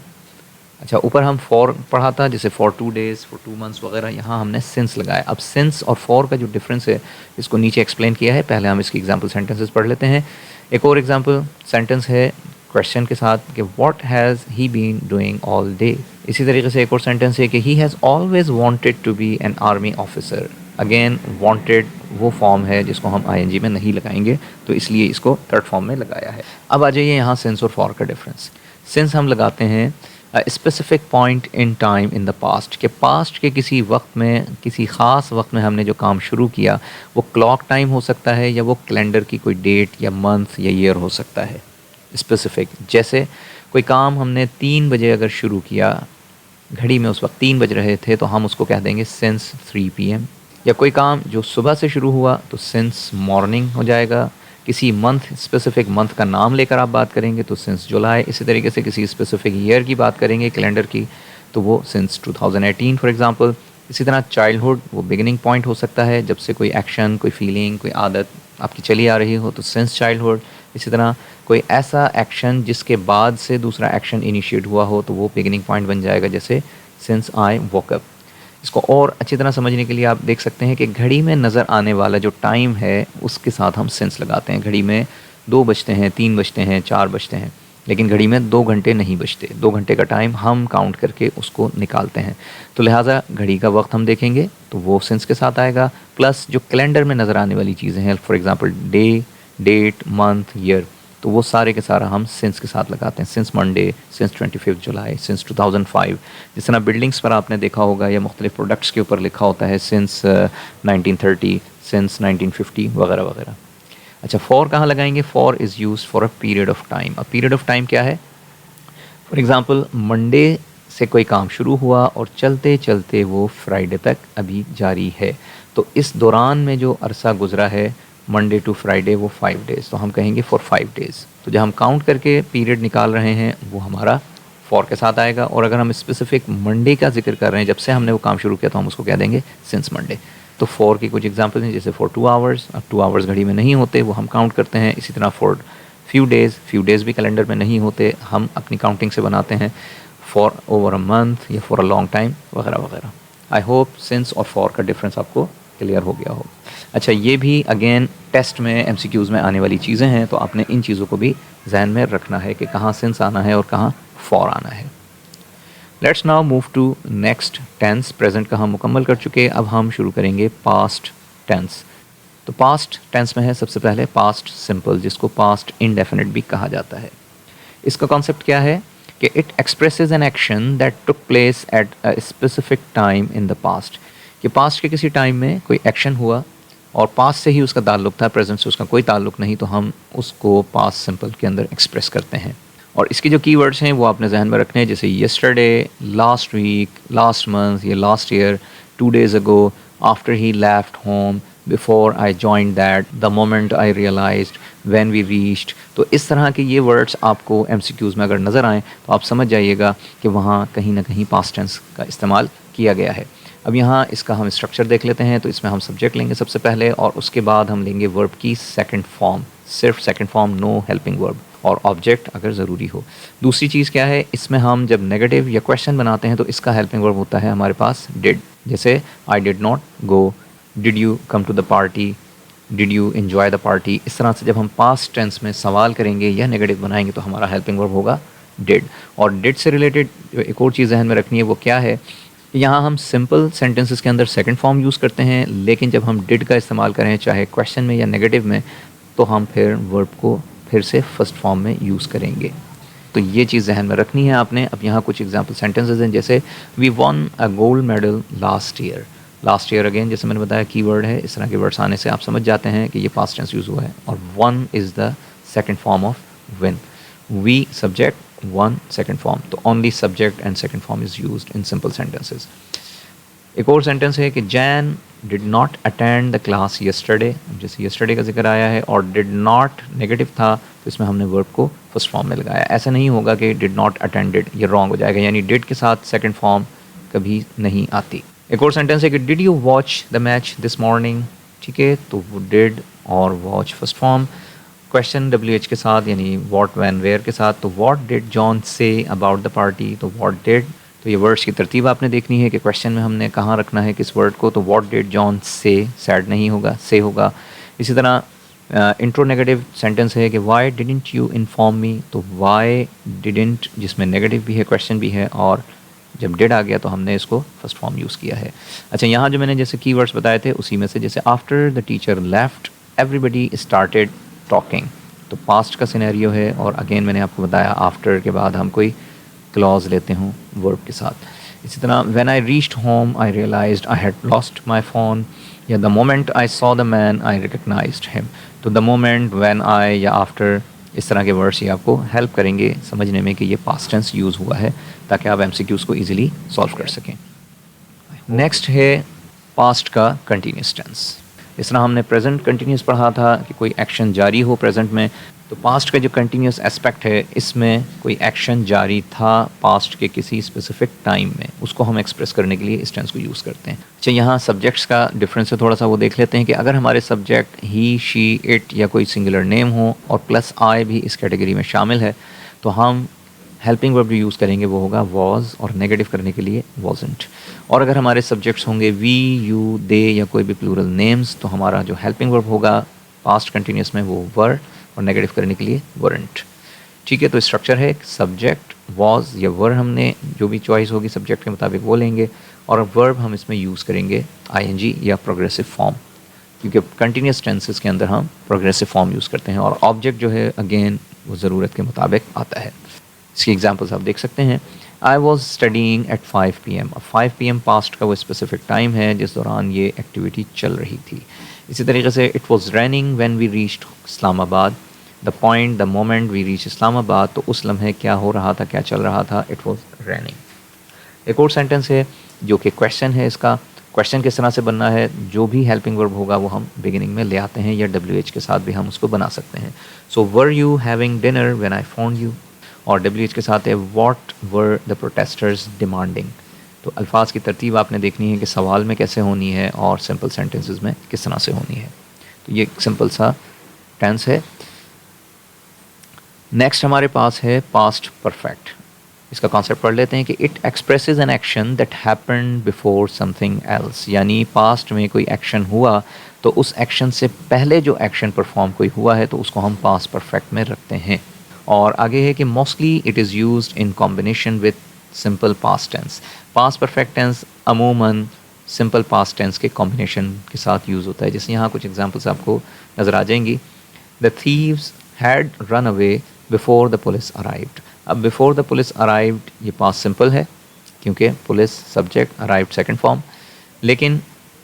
अच्छा, ऊपर हम फॉर पढ़ा था जैसे फॉर 2 डेज़, फॉर 2 मंथ्स वगैरह, यहाँ हमने सिंस लगाया। अब सिंस और फॉर का जो डिफरेंस है इसको नीचे एक्सप्लेन किया है। पहले हम इसकी एग्जांपल सेंटेंसेस पढ़ लेते हैं। एक और एग्जांपल सेंटेंस है क्वेश्चन के साथ कि what has he been doing all day. इसी तरीके से एक और सेंटेंस है कि he has always wanted to be an army officer. Again wanted वो फॉर्म है जिसको हम आईएनजी में नहीं लगाएंगे, तो इसलिए इसको थर्ड फॉर्म में लगाया है। अब आ जाइए यहाँ सिंस और फॉर का डिफरेंस। सिंस हम लगाते हैं specific point in time in the past, के पास्ट के किसी वक्त में, किसी ख़ास वक्त में हमने जो काम शुरू किया वो क्लॉक टाइम हो सकता है या वो कैलेंडर की कोई डेट या मंथ या ईयर हो सकता है स्पेसिफिक। जैसे कोई काम हमने 3 बजे अगर शुरू किया, घड़ी में उस वक्त 3 बज रहे थे, तो हम उसको कह देंगे सिंस 3 PM। या कोई काम जो सुबह से शुरू हुआ तो सिंस मॉर्निंग हो जाएगा। किसी मंथ, स्पेसिफिक मंथ का नाम लेकर आप बात करेंगे तो सिंस जुलाई। इसी तरीके से किसी स्पेसिफिक ईयर की बात करेंगे कैलेंडर की तो वो सिंस 2018 फॉर एग्जांपल। इसी तरह चाइल्डहुड वो बिगिनिंग पॉइंट हो सकता है, जब से कोई एक्शन, कोई फीलिंग, कोई आदत आपकी चली आ रही हो तो सिंस चाइल्डहुड। इसी तरह कोई ऐसा एक्शन जिसके बाद से दूसरा एक्शन इनिशिएट हुआ हो तो वो बिगिनिंग पॉइंट बन जाएगा, जैसे सिंस आई वोक अप। इसको और अच्छी तरह समझने के लिए आप देख सकते हैं कि घड़ी में नज़र आने वाला जो टाइम है उसके साथ हम सिंस लगाते हैं। घड़ी में 2 बजते हैं, 3 बजते हैं, 4 बजते हैं, लेकिन घड़ी में 2 घंटे नहीं बजते। 2 घंटे का टाइम हम काउंट करके उसको निकालते हैं, तो लिहाजा घड़ी का वक्त हम देखेंगे तो वो सिंस के साथ आएगा। प्लस जो कैलेंडर में नज़र आने वाली चीज़ें हैं, for example day, date, month, year, तो वो सारे के सारा हम सिंस के साथ लगाते हैं। सिंस मंडे, सिंस 25 जुलाई, सिंस 2005। जिस तरह बिल्डिंग्स पर आपने देखा होगा या मुख्तलिफ प्रोडक्ट्स के ऊपर लिखा होता है सिंस 1930, सिंस 1950 वगैरह वगैरह। अच्छा, फॉर कहाँ लगाएंगे? For is use for a period of time. अब पीरियड ऑफ टाइम क्या है? फॉर एग्ज़ाम्पल मंडे से कोई काम शुरू हुआ और चलते चलते वो फ्राइडे तक अभी जारी है, तो इस दौरान में जो अरसा गुजरा है मंडे टू फ्राइडे वो 5 डेज़, तो हम कहेंगे फॉर 5 डेज़। तो जब हम काउंट करके पीरियड निकाल रहे हैं वो हमारा फॉर के साथ आएगा। और अगर हम स्पेसिफिक मंडे का जिक्र कर रहे हैं, जब से हमने वो काम शुरू किया, तो हम उसको कह देंगे सिंस मंडे। तो फॉर की कुछ एग्जांपल हैं जैसे फॉर 2 आवर्स। अब 2 आवर्स घड़ी में नहीं होते, वो हम काउंट करते हैं। इसी तरह फॉर फ्यू डेज़ भी कैलेंडर में नहीं होते, हम अपनी काउंटिंग से बनाते हैं। फॉर ओवर अ मंथ या फॉर अ लॉन्ग टाइम वगैरह वगैरह। आई होप सिंस और फॉर का डिफरेंस आपको क्लियर हो गया हो। अच्छा, ये भी अगेन टेस्ट में एमसीक्यूज़ में आने वाली चीज़ें हैं, तो आपने इन चीज़ों को भी जहन में रखना है कि कहाँ सिंस आना है और कहाँ फॉर आना है। Let's now move to next tense. Present का हम मुकम्मल कर चुके, अब हम शुरू करेंगे पास्ट टेंस। तो पास्ट टेंस में है सबसे पहले पास्ट सिंपल, जिसको पास्ट इंडेफिनिट भी कहा जाता है। इसका कॉन्सेप्ट क्या है कि it expresses an action that took place at a specific time in the past. कि पास्ट के किसी टाइम में कोई एक्शन हुआ और पास्ट से ही उसका ताल्लुक था, प्रेजेंट से उसका कोई ताल्लुक नहीं, तो हम उसको पास्ट सिंपल के अंदर एक्सप्रेस करते हैं। और इसकी जो कीवर्ड्स हैं वो आपने जहन में रखने हैं, जैसे yesterday, last week, last month या last year, 2 days ago, after he left home, before I joined that, the moment I realised, when we reached. तो इस तरह के ये वर्ड्स आपको एमसीक्यूज़ में अगर नज़र आएँ तो आप समझ जाइएगा कि वहाँ कहीं ना कहीं पास्ट टेंस का इस्तेमाल किया गया है। अब यहाँ इसका हम स्ट्रक्चर देख लेते हैं। तो इसमें हम सब्जेक्ट लेंगे सबसे पहले, और उसके बाद हम लेंगे वर्ब की सेकंड फॉर्म, सिर्फ second form, no helping verb, और ऑब्जेक्ट अगर ज़रूरी हो। दूसरी चीज़ क्या है, इसमें हम जब नेगेटिव या क्वेश्चन बनाते हैं तो इसका हेल्पिंग वर्ब होता है हमारे पास डिड। जैसे I did not go, did you come to the party, did you enjoy the party. इस तरह से जब हम पास्ट टेंस में सवाल करेंगे या नेगेटिव बनाएंगे तो हमारा हेल्पिंग वर्ब होगा डिड। और डिड से रिलेटेड एक और चीज़ जहन में रखनी है, वो क्या है यहाँ हम सिंपल सेंटेंसेस के अंदर सेकंड फॉर्म यूज़ करते हैं, लेकिन जब हम डिड का इस्तेमाल करें चाहे क्वेश्चन में या नेगेटिव में, तो हम फिर वर्ब को फिर से फर्स्ट फॉर्म में यूज़ करेंगे। तो ये चीज़ जहन में रखनी है आपने। अब यहाँ कुछ एग्जाम्पल सेंटेंसेस हैं, जैसे we won a gold medal last year. Last year again जैसे मैंने बताया कीवर्ड है, इस तरह के वर्ड्स आने से आप समझ जाते हैं कि ये पास्ट टेंस यूज़ हुआ है। और won is the second form of win. We subject, won second form, तो only subject and second form is used in simple sentences. एक और सेंटेंस है कि Jane did not attend the class yesterday. जैसे yesterday का जिक्र आया है और डिड नॉट नेगेटिव था, तो इसमें हमने वर्ब को फर्स्ट फॉर्म में लगाया। ऐसा नहीं होगा कि डिड नॉट अटेंडेड, ये रॉन्ग हो जाएगा, यानी डिड के साथ सेकंड फॉर्म कभी नहीं आती। एक और सेंटेंस है कि did you watch the match this morning. ठीक है, तो डिड और watch first form. Question WH के साथ यानी व्हाट, व्हेन, वेयर के साथ, तो what did John say about the party, तो व्हाट डिड। तो ये वर्ड्स की तरतीब आपने देखनी है कि क्वेश्चन में हमने कहाँ रखना है किस वर्ड को, तो व्हाट डिड जॉन से, सैड नहीं होगा, से होगा। इसी तरह इंट्रो नेगेटिव सेंटेंस है कि Y didn't you inform me, तो वाई डिडंट जिसमें नेगेटिव भी है, क्वेश्चन भी है, और जब डिड आ गया तो हमने इसको फर्स्ट फॉर्म यूज़ किया है। अच्छा, यहाँ जो मैंने जैसे कीवर्ड्स बताए थे उसी में से, जैसे after the teacher left everybody started talking, तो पास्ट का सिनेरियो है, और अगेन मैंने आपको बताया आफ्टर के बाद हम कोई क्लॉज लेते हूँ वर्ब के साथ। इसी तरह when I reached home I realised I had lost my phone, या the moment I saw the man I recognised him. तो द मोमेंट, व्हेन, आई या आफ्टर, इस तरह के वर्ड्स ही आपको हेल्प करेंगे समझने में कि ये पास्ट टेंस यूज़ हुआ है, ताकि आप MCQs को ईजिली सॉल्व कर सकें। नेक्स्ट है पास्ट का कंटिन्यूस टेंस। इस तरह हमने प्रेजेंट कंटिन्यूस पढ़ा था कि कोई एक्शन जारी हो प्रेजेंट में, तो पास्ट का जो कंटिन्यूस एस्पेक्ट है इसमें कोई एक्शन जारी था पास्ट के किसी स्पेसिफिक टाइम में, उसको हम एक्सप्रेस करने के लिए इस टेंस को यूज़ करते हैं। अच्छा, यहाँ सब्जेक्ट्स का डिफरेंस है थोड़ा सा, वो देख लेते हैं कि अगर हमारे सब्जेक्ट ही, शी, इट या कोई सिंगुलर नेम हो और प्लस आई भी इस कैटेगरी में शामिल है, तो हम हेल्पिंग वर्ब जो यूज़ करेंगे वो होगा वॉज, और नेगेटिव करने के लिए वॉजंट। और अगर हमारे सब्जेक्ट्स होंगे वी, यू, दे या कोई भी प्लूरल नेम्स, तो हमारा जो हेल्पिंग वर्ब होगा पास्ट कंटिन्यूस में वो वर, और नेगेटिव करने के लिए वरंट। ठीक है, तो स्ट्रक्चर है सब्जेक्ट, वॉज या वर, हमने जो भी चॉइस होगी सब्जेक्ट के मुताबिक वो लेंगे, और वर्ब हम इसमें यूज़ करेंगे ING या प्रोग्रेसिव फॉर्म, क्योंकि कंटिन्यूस टेंसेस के अंदर हम प्रोग्रेसिव फॉर्म यूज़ करते हैं, और ऑब्जेक्ट जो है अगेन वो ज़रूरत के मुताबिक आता है। इसकी एग्जांपल्स आप देख सकते हैं। I was studying at 5 PM। अब 5 PM पास्ट का वो स्पेसिफिक टाइम है जिस दौरान ये एक्टिविटी चल रही थी। इसी तरीके से it was raining when we reached Islamabad. The point, the moment we reach Islamabad, तो उस लम्हे क्या हो रहा था, क्या चल रहा था, इट वॉज रैनिंग। एक और सेंटेंस है जो कि क्वेश्चन है, इसका क्वेश्चन किस तरह से बनना है, जो भी हेल्पिंग वर्ब होगा वो हम बिगिनिंग में ले आते हैं, या WH के साथ भी हम उसको बना सकते हैं। So were you having dinner when I phoned you, और WH के साथ है what were the protesters demanding. तो अल्फाज की तरतीब आपने देखनी है कि सवाल में कैसे होनी है और सिंपल सेंटेंसेस में किस तरह से होनी है। तो ये सिंपल सा टेंस है। नेक्स्ट हमारे पास है पास्ट परफेक्ट। इसका कॉन्सेप्ट पढ़ लेते हैं कि it expresses an action that happened before something else, यानी पास्ट में कोई एक्शन हुआ तो उस एक्शन से पहले जो एक्शन परफॉर्म कोई हुआ है तो उसको हम पास्ट परफेक्ट में रखते हैं। और आगे है कि mostly it is used in combination with simple past tense. Past perfect tense अमूमन सिंपल पास्ट टेंस के कॉम्बिनेशन के साथ यूज़ होता है। जैसे यहाँ कुछ एग्जांपल्स आपको नज़र आ जाएंगी। The thieves had run away before the police arrived. अब बिफोर द पुलिस अराइव्ड ये पास्ट सिंपल है क्योंकि police subject, arrived second form, लेकिन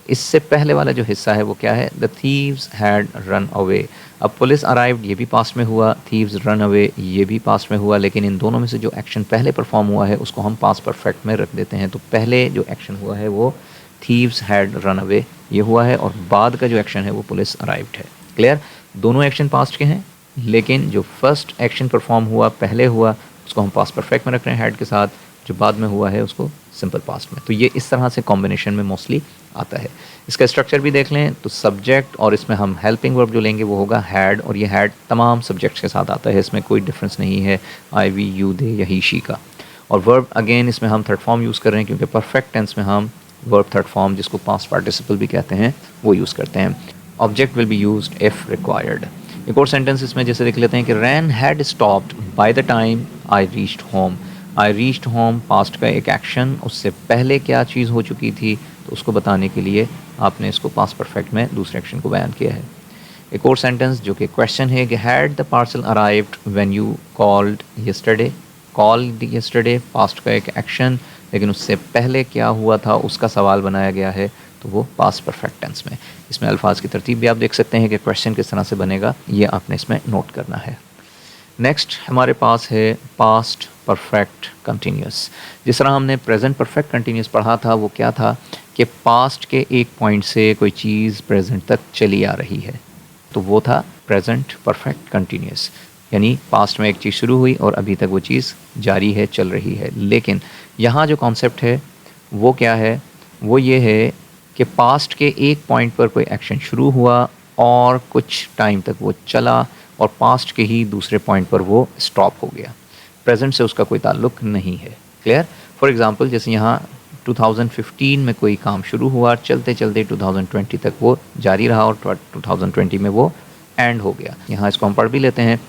इससे पहले वाला जो हिस्सा है वो क्या है, the thieves had run away. अब पुलिस अराइव्ड ये भी पास्ट में हुआ, थीव्स रन अवे ये भी पास्ट में हुआ, लेकिन इन दोनों में से जो एक्शन पहले परफॉर्म हुआ है उसको हम पास्ट परफेक्ट में रख देते हैं। तो पहले जो एक्शन हुआ है वो थीव्स हैड रन अवे ये हुआ है, और बाद का जो एक्शन है वो पुलिस अराइव्ड है। क्लियर, दोनों एक्शन पास्ट के हैं, लेकिन जो फर्स्ट एक्शन परफॉर्म हुआ पहले हुआ उसको हम पास्ट परफेक्ट में रख रहे हैं हैड के साथ, जो बाद में हुआ है उसको सिंपल पास्ट में। तो ये इस तरह से कॉम्बिनेशन में मोस्टली आता है। इसका स्ट्रक्चर भी देख लें तो सब्जेक्ट और इसमें हम हेल्पिंग वर्ब जो लेंगे वो होगा हैड, और ये हैड तमाम सब्जेक्ट्स के साथ आता है, इसमें कोई डिफरेंस नहीं है आई, वी, यू, दे या ही, शी का। और वर्ब अगेन इसमें हम थर्ड फॉर्म यूज़ कर रहे हैं क्योंकि परफेक्ट टेंस में हम वर्ब थर्ड फॉर्म जिसको पास्ट पार्टिसिपल भी कहते हैं वो यूज़ करते हैं। Object will be used if required. एक और सेंटेंस इसमें जैसे देख लेते हैं कि rain had stopped by the time I reached home. I reached home past का एक एक्शन, उससे पहले क्या चीज़ हो चुकी थी, तो उसको बताने के लिए आपने इसको पास्ट परफेक्ट में दूसरे एक्शन को बयान किया है। एक और सेंटेंस जो कि क्वेश्चन है कि had the parcel arrived when you called yesterday. Called yesterday past का एक एक्शन, लेकिन उससे पहले क्या हुआ था उसका सवाल बनाया गया है, तो वो पास्ट परफेक्ट टेंस में। इसमें अल्फाज की तरतीब भी आप देख सकते हैं कि क्वेश्चन किस तरह से बनेगा, ये आपने इसमें नोट करना है। नेक्स्ट हमारे पास है पास्ट परफेक्ट कंटिन्यूस। जिस तरह हमने प्रेजेंट परफेक्ट कंटिन्यूस पढ़ा था, वो क्या था कि पास्ट के एक पॉइंट से कोई चीज़ प्रेजेंट तक चली आ रही है, तो वो था प्रेजेंट परफेक्ट कंटिन्यूस। यानी पास्ट में एक चीज़ शुरू हुई और अभी तक वो चीज़ जारी है, चल रही है। लेकिन यहाँ जो कॉन्सेप्ट है वो क्या है, वो ये है कि पास्ट के एक पॉइंट पर कोई एक्शन शुरू हुआ और कुछ टाइम तक वो चला और पास्ट के ही दूसरे पॉइंट पर वो स्टॉप हो गया, प्रेजेंट से उसका कोई ताल्लुक नहीं है। क्लियर? फॉर एग्जांपल जैसे यहाँ 2015 में कोई काम शुरू हुआ, चलते चलते 2020 तक वो जारी रहा और 2020 में वो एंड हो गया। यहाँ इसको हम पढ़ भी लेते हैं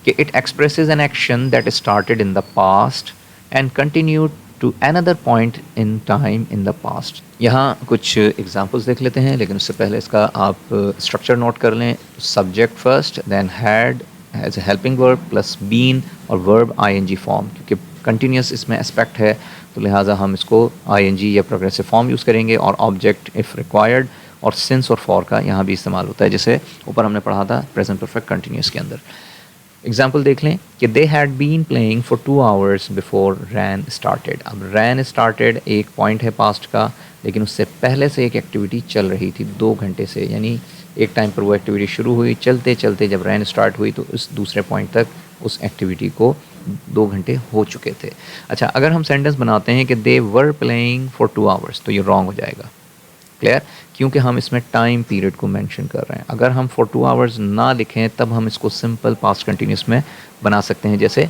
कि it expresses an action that started in the past and continued to another point in time in the past. यहाँ कुछ एग्जांपल्स देख लेते हैं, लेकिन उससे पहले इसका आप स्ट्रक्चर नोट कर लें। Subject first, then had as a helping verb plus been और वर्ब आईएनजी फॉर्म। क्योंकि कंटिन्यूस इसमें एस्पेक्ट है, तो लिहाजा हम इसको आईएनजी या प्रोग्रेसिव फॉर्म यूज़ करेंगे, और ऑब्जेक्ट इफ़ रिक्वायर्ड, और सिंस और फॉर का यहाँ भी इस्तेमाल होता है, जैसे ऊपर हमने पढ़ा था प्रेजेंट परफेक्ट कंटिन्यूस के अंदर। एग्जाम्पल देख लें कि they had been playing for 2 hours before rain started. अब रैन स्टार्टेड एक पॉइंट है पास्ट का, लेकिन उससे पहले से एक एक्टिविटी चल रही थी 2 घंटे से, यानी एक टाइम पर वो एक्टिविटी शुरू हुई, चलते चलते जब रैन स्टार्ट हुई तो उस दूसरे पॉइंट तक उस एक्टिविटी को 2 घंटे हो चुके थे। अच्छा, अगर हम सेंटेंस बनाते हैं कि दे वर प्लेइंग फॉर 2 hours, तो ये रॉन्ग हो जाएगा। क्लियर? क्योंकि हम इसमें टाइम पीरियड को मेंशन कर रहे हैं। अगर हम फॉर 2 hours ना लिखें तब हम इसको सिंपल पास्ट कंटिन्यूस में बना सकते हैं, जैसे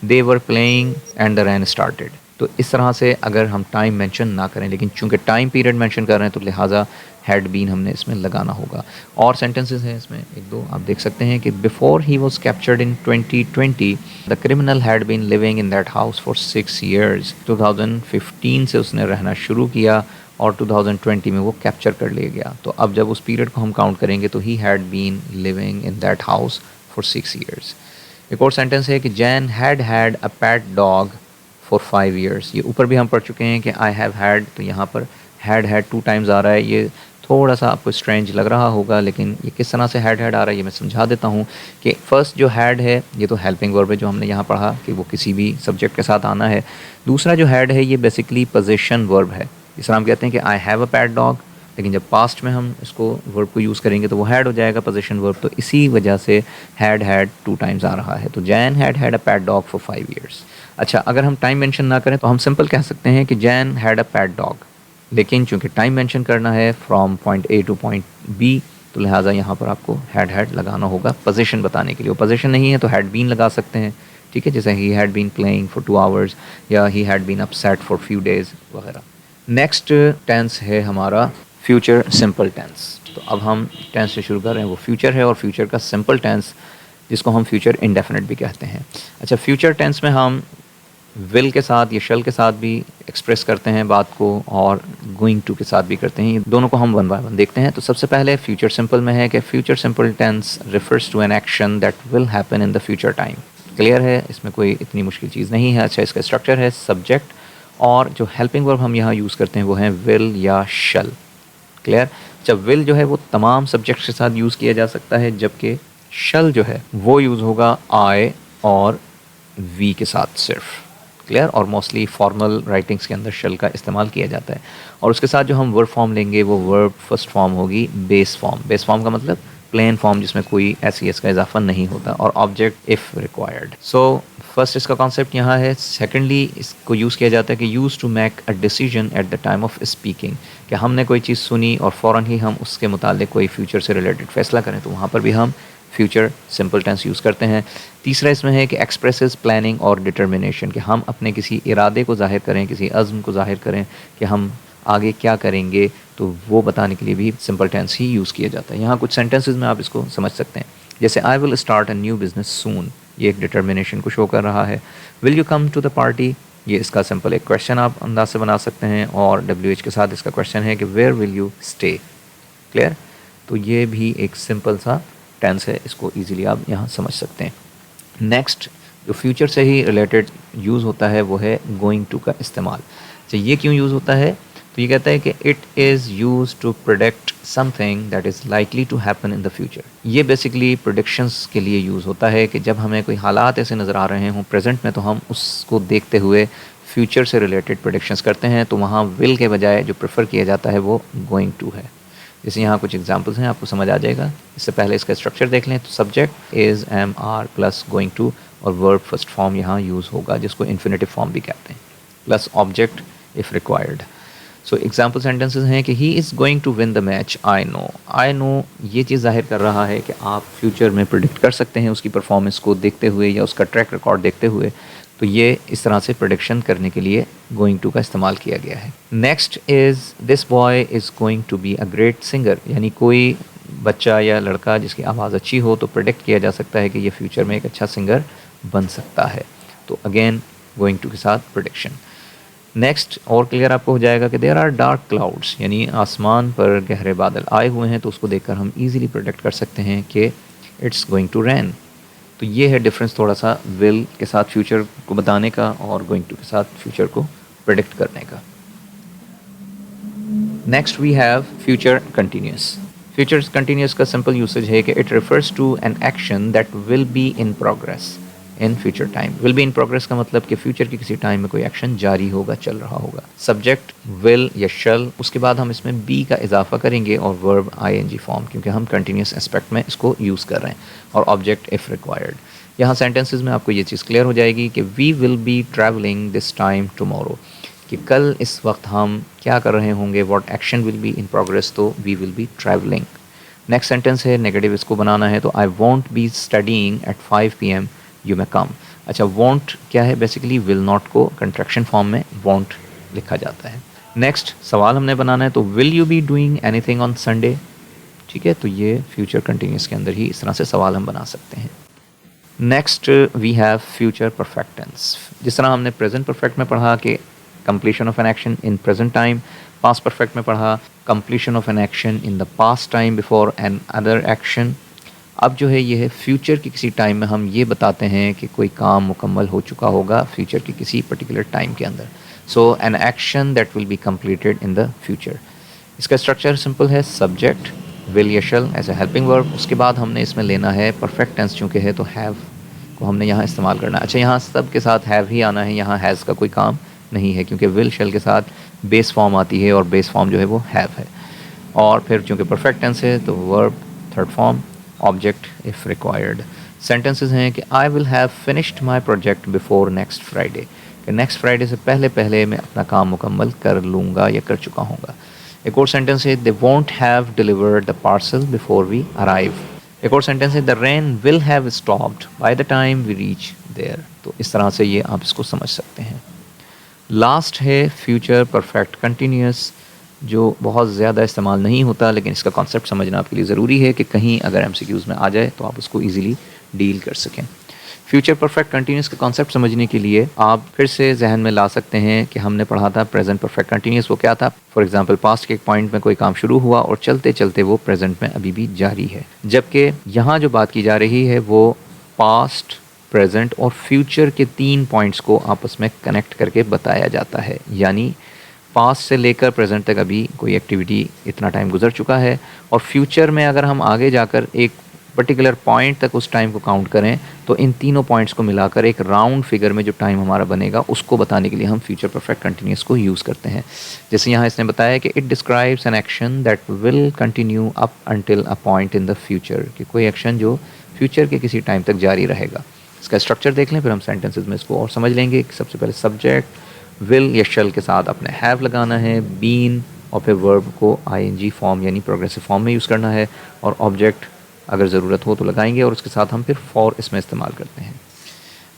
they were playing and the rain started. तो इस तरह से अगर हम टाइम मेंशन ना करें, लेकिन चूंकि टाइम पीरियड मेंशन कर रहे हैं तो लिहाजा हैड बीन हमने इसमें लगाना होगा। और सेंटेंसेस हैं इसमें एक दो, आप देख सकते हैं कि before he was captured in 2020 the criminal had been living in that house for 6 years। 2015 से उसने रहना शुरू किया और 2020 में वो कैप्चर कर लिया गया। तो अब जब उस पीरियड को हम काउंट करेंगे तो he had been living in that house for 6 years। एक और सेंटेंस है कि Jane had had a pet dog for 5 years। ये ऊपर भी हम पढ़ चुके हैं कि आई हैव हैड, तो यहाँ पर हैड 2 times आ रहा है। ये थोड़ा सा आपको स्ट्रेंज लग रहा होगा, लेकिन ये किस तरह से हैड आ रहा है ये मैं समझा देता हूँ। कि फर्स्ट जो हैड है ये तो हेल्पिंग वर्ब है, जो हमने यहाँ पढ़ा कि वो किसी भी सब्जेक्ट के साथ आना है। दूसरा जो हैड है ये बेसिकली पोजीशन वर्ब है। इस तरह हम कहते हैं कि I have a pet dog, लेकिन जब पास्ट में हम इसको वर्ब को यूज़ करेंगे तो वो हैड हो जाएगा पोजीशन वर्ब। तो इसी वजह से हैड 2 times आ रहा है। तो Jain had a pet dog for 5 years। अच्छा, अगर हम टाइम मेंशन ना करें तो हम सिंपल कह सकते हैं कि Jane had a pet dog, लेकिन चूंकि टाइम मेंशन करना है from point A to point B, तो लिहाजा यहाँ पर आपको हैड लगाना होगा पोजीशन बताने के लिए। वो पोजीशन नहीं है तो हैड बीन लगा सकते हैं, ठीक है, जैसे he had been playing for 2 hours या he had been upset for few days वगैरह। नेक्स्ट टेंस है हमारा फ्यूचर सिंपल टेंस। तो अब हम टेंस से शुरू कर रहे हैं, वो फ्यूचर है और फ्यूचर का सिंपल टेंस जिसको हम फ्यूचर इंडेफिनिट भी कहते हैं। अच्छा, फ्यूचर टेंस में हम विल के साथ या शल के साथ भी एक्सप्रेस करते हैं बात को, और गोइंग टू के साथ भी करते हैं। ये दोनों को हम 1 by 1 देखते हैं। तो सबसे पहले फ्यूचर सिंपल में है कि future simple tense refers to an action that will happen in the future time. Clear है? इसमें कोई इतनी मुश्किल चीज़ नहीं है। अच्छा, इसका स्ट्रक्चर है सब्जेक्ट, और जो हेल्पिंग वर्ब हम यहाँ यूज़ करते हैं वो है विल या शल। क्लियर? जब विल जो है वो तमाम सब्जेक्ट्स के साथ यूज़ किया जा सकता है, जबकि शल जो है वो यूज़ होगा आई और वी के साथ सिर्फ। क्लियर? और मोस्टली फॉर्मल राइटिंग्स के अंदर शल का इस्तेमाल किया जाता है। और उसके साथ जो हम वर्ब फॉर्म लेंगे वो वर्ब फर्स्ट फॉर्म होगी बेस फॉर्म। बेस फॉर्म का मतलब प्लेन फॉर्म जिसमें कोई एस का इजाफा नहीं होता, और object if required. So first इसका कॉन्सेप्ट यहाँ है। सेकेंडली इसको यूज़ किया जाता है कि use to make a decision at the time of speaking, कि हमने कोई चीज़ सुनी और फ़ौरन ही हम उसके मुतालिक कोई फ्यूचर से रिलेटेड फैसला करें, तो वहाँ पर भी हम फ्यूचर सिंपल टेंस यूज़ करते हैं। तीसरा इसमें है कि एक्सप्रेसेस प्लानिंग और डिटर्मिनेशन, कि हम अपने किसी इरादे को ज़ाहिर करें, किसी अज़्म को ज़ाहिर करें कि हम आगे क्या करेंगे, तो वो बताने के लिए भी सिंपल टेंस ही यूज़ किया जाता है। यहाँ कुछ सेंटेंसेस में आप इसको समझ सकते हैं, जैसे I will start a new business soon, ये एक डिटर्मिनेशन को शो कर रहा है। Will you come to the party, ये इसका सिंपल एक क्वेश्चन आप अंदाज से बना सकते हैं, और WH के साथ इसका क्वेश्चन है कि where will you stay. Clear? तो ये भी एक सिंपल सा टेंस है, इसको ईजिली आप यहाँ समझ सकते हैं। नेक्स्ट जो फ्यूचर से ही रिलेटेड यूज़ होता है वो है गोइंग टू का इस्तेमाल। तो ये क्यों यूज़ होता है? तो ये कहता है कि it is use to predict something that is likely to happen in the future. ये बेसिकली प्रोडिक्शंस के लिए यूज़ होता है कि जब हमें कोई हालात ऐसे नज़र आ रहे हों प्रेजेंट में, तो हम उसको देखते हुए फ्यूचर से रिलेटेड प्रोडिक्शंस करते हैं। तो वहाँ विल के बजाय जो प्रेफर किया जाता है वो गोइंग टू है। जैसे यहाँ कुछ एग्जांपल्स हैं, आपको समझ आ जाएगा। इससे पहले इसका स्ट्रक्चर देख लें। तो subject is am are plus going to, और वर्ब फर्स्ट फॉर्म यहाँ यूज़ होगा जिसको इन्फिनेटिव फॉर्म भी कहते हैं, plus object if required. So example sentences हैं कि he is going to win the match, I know. I know ये चीज़ जाहिर कर रहा है कि आप फ्यूचर में प्रिडिक्ट कर सकते हैं उसकी परफॉर्मेंस को देखते हुए या उसका ट्रैक रिकॉर्ड देखते हुए। तो ये इस तरह से प्रोडिक्शन करने के लिए गोइंग टू का इस्तेमाल किया गया है। Next is this boy is going to be a great singer, यानी कोई बच्चा या लड़का जिसकी आवाज़ अच्छी हो तो प्रिडिक्ट किया जा सकता है कि ये फ्यूचर में एक अच्छा सिंगर बन सकता है। तो अगेन गोइंग टू के साथ प्रोडिक्शन। नेक्स्ट और क्लियर आपको हो जाएगा कि देयर आर डार्क क्लाउड्स, यानी आसमान पर गहरे बादल आए हुए हैं, तो उसको देखकर हम इजीली प्रोडिक्ट कर सकते हैं कि इट्स गोइंग टू रेन। तो ये है डिफरेंस थोड़ा सा विल के साथ फ्यूचर को बताने का और गोइंग टू के साथ फ्यूचर को प्रेडिक्ट करने का। Next we have future continuous. Future continuous का सिंपल यूसेज है कि it refers to an action that will be in progress in future time. Will be in progress का मतलब कि फ्यूचर के किसी टाइम में कोई एक्शन जारी होगा, चल रहा होगा। सब्जेक्ट विल या शल, उसके बाद हम इसमें बी का इजाफा करेंगे और वर्ब ING फॉर्म, क्योंकि हम कंटिन्यूस एस्पेक्ट में इसको यूज़ कर रहे हैं, और ऑब्जेक्ट इफ़ रिक्वायर्ड। यहाँ सेंटेंसेस में आपको ये चीज़ क्लियर हो जाएगी कि we will be travelling this time tomorrow, कि कल इस वक्त हम क्या कर रहे होंगे। What action will be in progress, तो we will be travelling. Next sentence है नेगेटिव, इसको बनाना है। तो I won't be studying at 5 PM, you may come. अच्छा, वॉन्ट क्या है? बेसिकली विल नॉट को कंट्रैक्शन फॉर्म में वॉन्ट लिखा जाता है। नेक्स्ट सवाल हमने बनाना है। तो will you be doing anything on Sunday? ठीक है, तो ये फ्यूचर कंटिन्यूस के अंदर ही इस तरह से सवाल हम बना सकते हैं। Next we have future perfect tense. जिस तरह हमने प्रेजेंट परफेक्ट में पढ़ा कि completion of an action in present time, past perfect में पढ़ा completion of an action in the past time before another action. अब जो है ये है फ्यूचर के किसी टाइम में हम ये बताते हैं कि कोई काम मुकम्मल हो चुका होगा फ्यूचर के किसी पर्टिकुलर टाइम के अंदर। So an action that will be completed in the future. इसका स्ट्रक्चर सिंपल है, सब्जेक्ट विल या shall as a helping verb. उसके बाद हमने इसमें लेना है परफेक्ट टेंस, चूँकि है तो हैव को हमने यहाँ इस्तेमाल करना है। अच्छा, यहाँ सब के साथ हैव ही आना है, यहाँ हैज़ का कोई काम नहीं है, क्योंकि विल शल के साथ बेस फॉर्म आती है और बेस फॉर्म जो है वो हैव है। और फिर चूँकि परफेक्ट टेंस है तो verb third form, object if required. Sentences हैं कि आई will have finished my project before next Friday, कि नेक्स्ट फ्राइडे से पहले पहले मैं अपना काम मुकम्मल कर लूँगा या कर चुका हूँगा। एक और सेंटेंस है they won't have delivered the parcel before we arrive. एक और सेंटेंस है the rain will have stopped by the time we reach there. तो इस तरह से ये आप इसको समझ सकते हैं। लास्ट है फ्यूचर परफेक्ट कंटिन्यूस, जो बहुत ज़्यादा इस्तेमाल नहीं होता, लेकिन इसका कॉन्सेप्ट समझना आपके लिए ज़रूरी है कि कहीं अगर MCQs में आ जाए तो आप उसको ईज़िली डील कर सकें। फ्यूचर परफेक्ट कंटिन्यूस का कॉन्सेप्ट समझने के लिए आप फिर से जहन में ला सकते हैं कि हमने पढ़ा था प्रेजेंट परफेक्ट कंटिन्यूस। वो क्या था? फॉर एग्जांपल पास्ट के एक पॉइंट में कोई काम शुरू हुआ और चलते चलते वो प्रेजेंट में अभी भी जारी है, जबकि यहाँ जो बात की जा रही है वो पास्ट, प्रेजेंट और फ्यूचर के 3 पॉइंट्स को आपस में कनेक्ट करके बताया जाता है। यानी पास्ट से लेकर प्रेजेंट तक अभी कोई एक्टिविटी इतना टाइम गुजर चुका है, और फ्यूचर में अगर हम आगे जाकर एक पर्टिकुलर पॉइंट तक उस टाइम को काउंट करें तो इन तीनों पॉइंट्स को मिलाकर एक राउंड फिगर में जो टाइम हमारा बनेगा उसको बताने के लिए हम फ्यूचर परफेक्ट कंटिन्यूस को यूज़ करते हैं। जैसे यहाँ इसने बताया कि it describes N action that will continue up until a point in the future, कि कोई एक्शन जो फ्यूचर के किसी टाइम तक जारी रहेगा। इसका स्ट्रक्चर देख लें, फिर हम सेंटेंसेस में इसको और समझ लेंगे। सबसे पहले सब्जेक्ट विल या शल के साथ अपने हैव लगाना है, बीन और फिर वर्ब को ING फॉर्म यानी प्रोग्रेसिव फॉर्म में यूज़ करना है, और ऑब्जेक्ट अगर ज़रूरत हो तो लगाएंगे, और उसके साथ हम फिर फॉर इसमें इस्तेमाल करते हैं।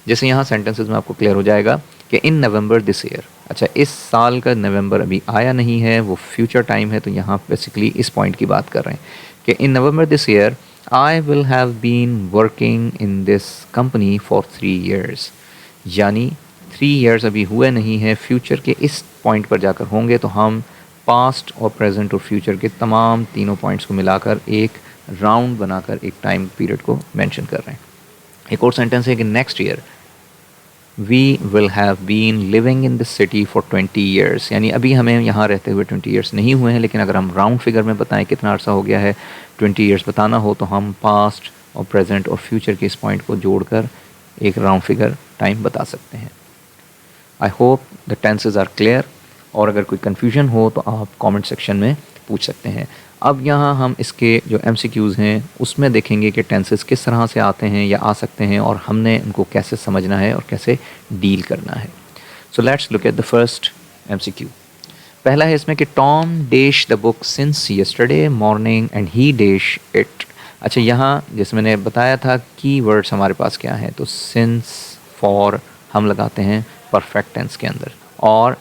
जैसे यहाँ सेंटेंसेस में आपको क्लियर हो जाएगा कि इन नवंबर दिस ईयर। अच्छा, इस साल का नवंबर अभी आया नहीं है, वो फ्यूचर टाइम है, तो यहाँ बेसिकली इस पॉइंट की बात कर रहे हैं कि in November this year I will have been working in this company for 3 years। यानी 3 ईयर्स अभी हुए नहीं हैं, फ्यूचर के इस पॉइंट पर जाकर होंगे, तो हम पास्ट और प्रेजेंट और फ्यूचर के तमाम तीनों पॉइंट्स को मिलाकर एक राउंड बनाकर एक टाइम पीरियड को मेंशन कर रहे हैं। एक और सेंटेंस है कि next year we will have been living in this city for 20 years, यानी अभी हमें यहाँ रहते हुए 20 ईयर्स नहीं हुए हैं, लेकिन अगर हम राउंड फिगर में बताएं कितना अर्सा हो गया है 20 ईयर्स बताना हो, तो हम पास्ट और प्रेजेंट और फ्यूचर के इस पॉइंट को जोड़कर एक राउंड फिगर टाइम बता सकते हैं। I hope the tenses are clear, और अगर कोई कन्फ्यूजन हो तो आप कमेंट सेक्शन में पूछ सकते हैं। अब यहाँ हम इसके जो MCQs हैं उसमें देखेंगे कि टेंसेस किस तरह से आते हैं या आ सकते हैं, और हमने उनको कैसे समझना है और कैसे डील करना है। So let's look at the first MCQ। पहला है इसमें कि Tom dash the book since yesterday morning and he dash it. अच्छा, यहाँ जैसे मैंने बताया था की वर्ड्स हमारे पास क्या हैं, तो सिंस, फॉर हम लगाते हैं परफेक्ट टेंस के अंदर, और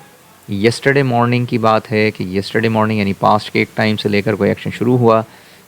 येस्टरडे मॉर्निंग की बात है कि येस्टरडे मॉर्निंग यानी पास्ट के एक टाइम से लेकर कोई एक्शन शुरू हुआ।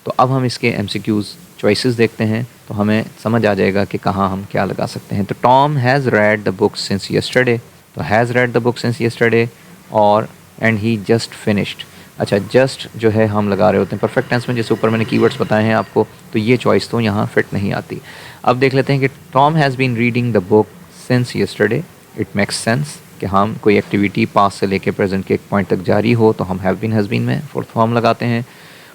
तो अब हम इसके MCQs चॉइसेस देखते हैं तो हमें समझ आ जाएगा कि कहाँ हम क्या लगा सकते हैं। तो Tom has read the book since yesterday, तो has read the book since yesterday, और एंड ही जस्ट फिनिश्ड। अच्छा, जस्ट जो है हम लगा रहे होते हैं परफेक्ट टेंस में, जैसे ऊपर मैंने कीवर्ड्स बताए हैं आपको, तो ये चॉइस तो यहाँ फिट नहीं आती। अब देख लेते हैं कि Tom has been reading the book since yesterday, it makes sense कि हम कोई एक्टिविटी पास से लेके प्रेजेंट के एक पॉइंट तक जारी हो तो हम हैव बीन हैज़ बीन में फोर्थ फॉर्म लगाते हैं।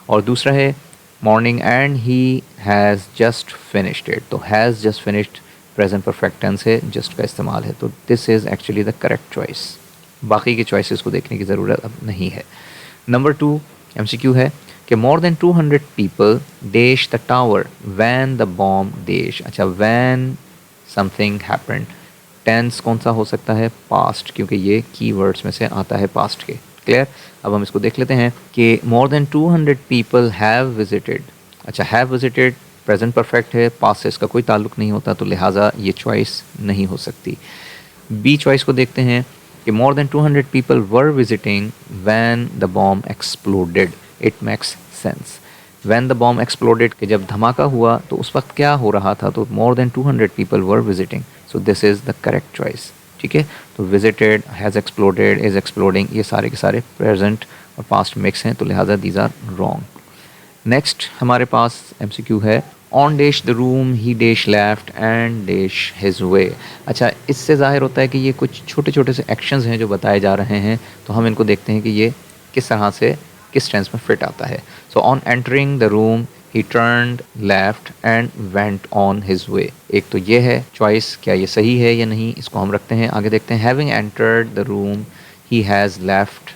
और दूसरा है morning and he has just finished it, तो has just finished present perfect tense है, जस्ट का इस्तेमाल है, तो this is actually the correct choice. बाकी के चॉइसेस को देखने की ज़रूरत अब नहीं है। नंबर 2 MCQ है कि more than 200 people dash the tower when the bomb dash. अच्छा, वैन समथिंग हैपेंड, टेंस कौन सा हो सकता है, पास्ट, क्योंकि ये कीवर्ड्स में से आता है पास्ट के। क्लियर। अब हम इसको देख लेते हैं कि more than 200 people have visited. अच्छा, हैव विजिटेड प्रेजेंट परफेक्ट है, पास्ट से इसका कोई ताल्लुक नहीं होता, तो लिहाजा ये चॉइस नहीं हो सकती। बी चॉइस को देखते हैं कि more than 200 people were visiting when the bomb exploded, it makes sense. When the bomb exploded कि जब धमाका हुआ तो उस वक्त क्या हो रहा था, तो more than 200 people were visiting, so this is the correct choice. ठीक है, तो visited, has exploded, is exploding, ये सारे के सारे प्रेजेंट और पास्ट मिक्स हैं, तो लिहाजा दीज आर रॉन्ग। नेक्स्ट हमारे पास MCQ है on dash the room he dash left and dash his way. अच्छा, इससे जाहिर होता है कि ये कुछ छोटे छोटे से एक्शंस हैं जो बताए जा रहे हैं, तो हम इनको देखते हैं कि ये किस तरह से किस टेंस में फिट आता है। So on entering the room he turned left and went on his वे, एक तो ये है चॉइस, क्या ये सही है या नहीं, इसको हम रखते हैं। आगे देखते हैं having entered the room he has left.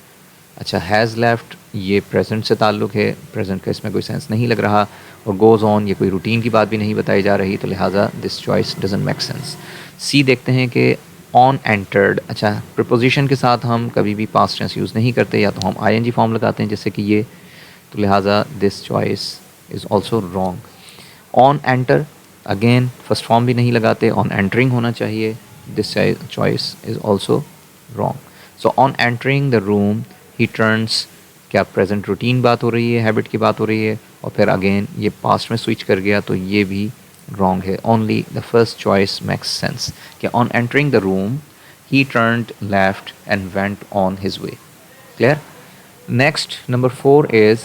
अच्छा, हैज़ लेफ्ट ये प्रेजेंट से ताल्लुक़ है, प्रेजेंट का इसमें कोई सेंस नहीं लग रहा, और गोज़ ऑन ये कोई रूटीन की बात भी नहीं बताई जा रही, तो लिहाजा this choice doesn't make sense. C देखते हैं कि ऑन एंटर्ड। अच्छा, प्रीपोजिशन के साथ हम कभी भी पास्ट टेंस यूज़ नहीं करते, या तो हम ING फॉर्म लगाते हैं जैसे कि ये, तो लिहाजा this choice is also wrong. On enter again first form भी नहीं लगाते, ऑन एंटरिंग होना चाहिए, this choice is also wrong. So on entering the room he turns, क्या प्रेजेंट रूटीन बात हो रही है, हैबिट की बात हो रही है, और फिर अगेन ये पास्ट में स्विच कर गया, तो ये भी रॉन्ग है। Only the first choice makes sense कि on entering the room he turned left and went on his way. Clear. Next number 4 is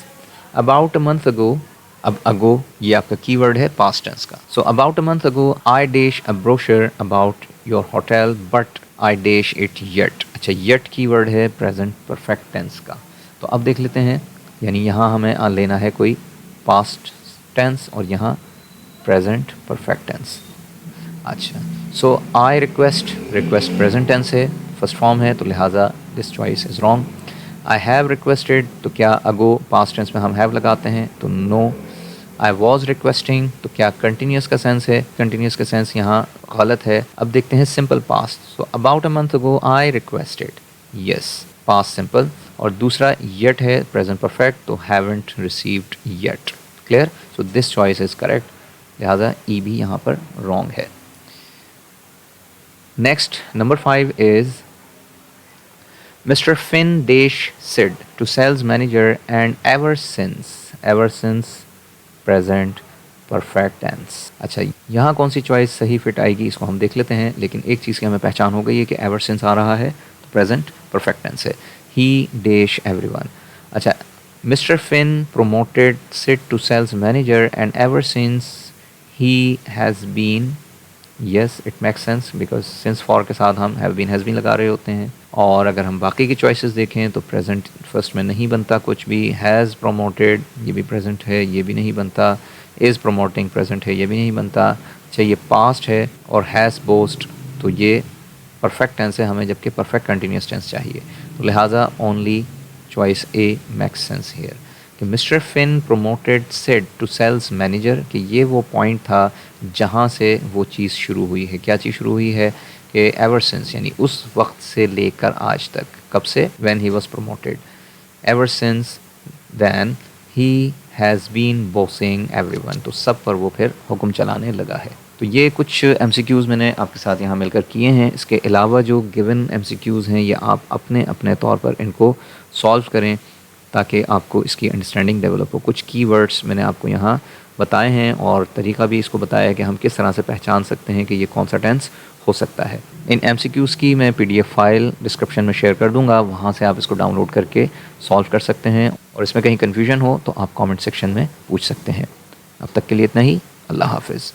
about a month ago. अब अगो ये आपका कीवर्ड है पास्ट टेंस का। So about a month ago I dash a brochure about your hotel but I dash it yet. अच्छा, yet keyword है present perfect tense का, तो अब देख लेते हैं, यानी यहाँ हमें लेना है कोई पास्ट टेंस और यहाँ प्रेजेंट परफेक्ट टेंस। अच्छा, so I request, request present tense है, फर्स्ट फॉर्म है, तो लिहाजा this choice is wrong. I have requested, तो क्या अगो पास्ट टेंस में हम हैव लगाते हैं, तो नो। आई वॉज रिक्वेस्टिंग, तो क्या कंटिन्यूस का सेंस है, कंटिन्यूस का सेंस यहाँ गलत है। अब देखते हैं simple past. So about a month ago I requested, yes past simple, और दूसरा येट है प्रेजेंट परफेक्ट, तो haven't received yet. Clear. So this choice is correct, लिहाजा ई भी यहाँ पर रॉन्ग है। Next number 5 is Mr. Finn Dash said to sales manager and ever since present perfect tense. अच्छा, यहाँ कौन सी चॉइस सही फिट आएगी इसको हम देख लेते हैं, लेकिन एक चीज़ की हमें पहचान हो गई है कि एवर सिंस आ रहा है तो प्रेजेंट परफेक्ट टेंस है। He dash everyone. अच्छा, mister Finn promoted Sid to sales manager and ever since he has been, yes it makes sense because since for के साथ हम have been has been लगा रहे होते हैं। और अगर हम बाकी की चॉइसेस देखें तो प्रेजेंट फर्स्ट में नहीं बनता कुछ भी, हैज़ promoted ये भी प्रेजेंट है, ये भी नहीं बनता, इज़ promoting प्रेजेंट है, ये भी नहीं बनता। अच्छा, ये पास्ट है और हैज़ बोस्ट तो ये परफेक्ट टेंस है हमें, जबकि परफेक्ट कंटिन्यूस टेंस चाहिए, तो लिहाजा only choice A makes sense here कि mister Finn promoted Sid to sales manager, कि ये वो पॉइंट था जहाँ से वो चीज़ शुरू हुई है। क्या चीज़ शुरू हुई है कि एवर सिंस यानी उस वक्त से लेकर आज तक। कब से? When he was promoted. Ever since then he has been bossing everyone, तो सब पर वो फिर हुक्म चलाने लगा है। तो ये कुछ MCQs मैंने आपके साथ यहाँ मिलकर किए हैं। इसके अलावा जो गिवन MCQs हैं ये आप अपने अपने तौर पर इनको सॉल्व करें ताकि आपको इसकी अंडरस्टैंडिंग डेवलप हो। कुछ कीवर्ड्स मैंने आपको यहाँ बताए हैं और तरीका भी इसको बताया है कि हम किस तरह से पहचान सकते हैं कि ये कौन सा टेंस हो सकता है। इन MCQs की मैं PDF फाइल डिस्क्रिप्शन में शेयर कर दूँगा, वहाँ से आप इसको डाउनलोड करके सॉल्व कर सकते हैं, और इसमें कहीं कन्फ्यूजन हो तो आप कमेंट सेक्शन में पूछ सकते हैं। अब तक के लिए इतना ही। अल्लाह हाफ़िज़।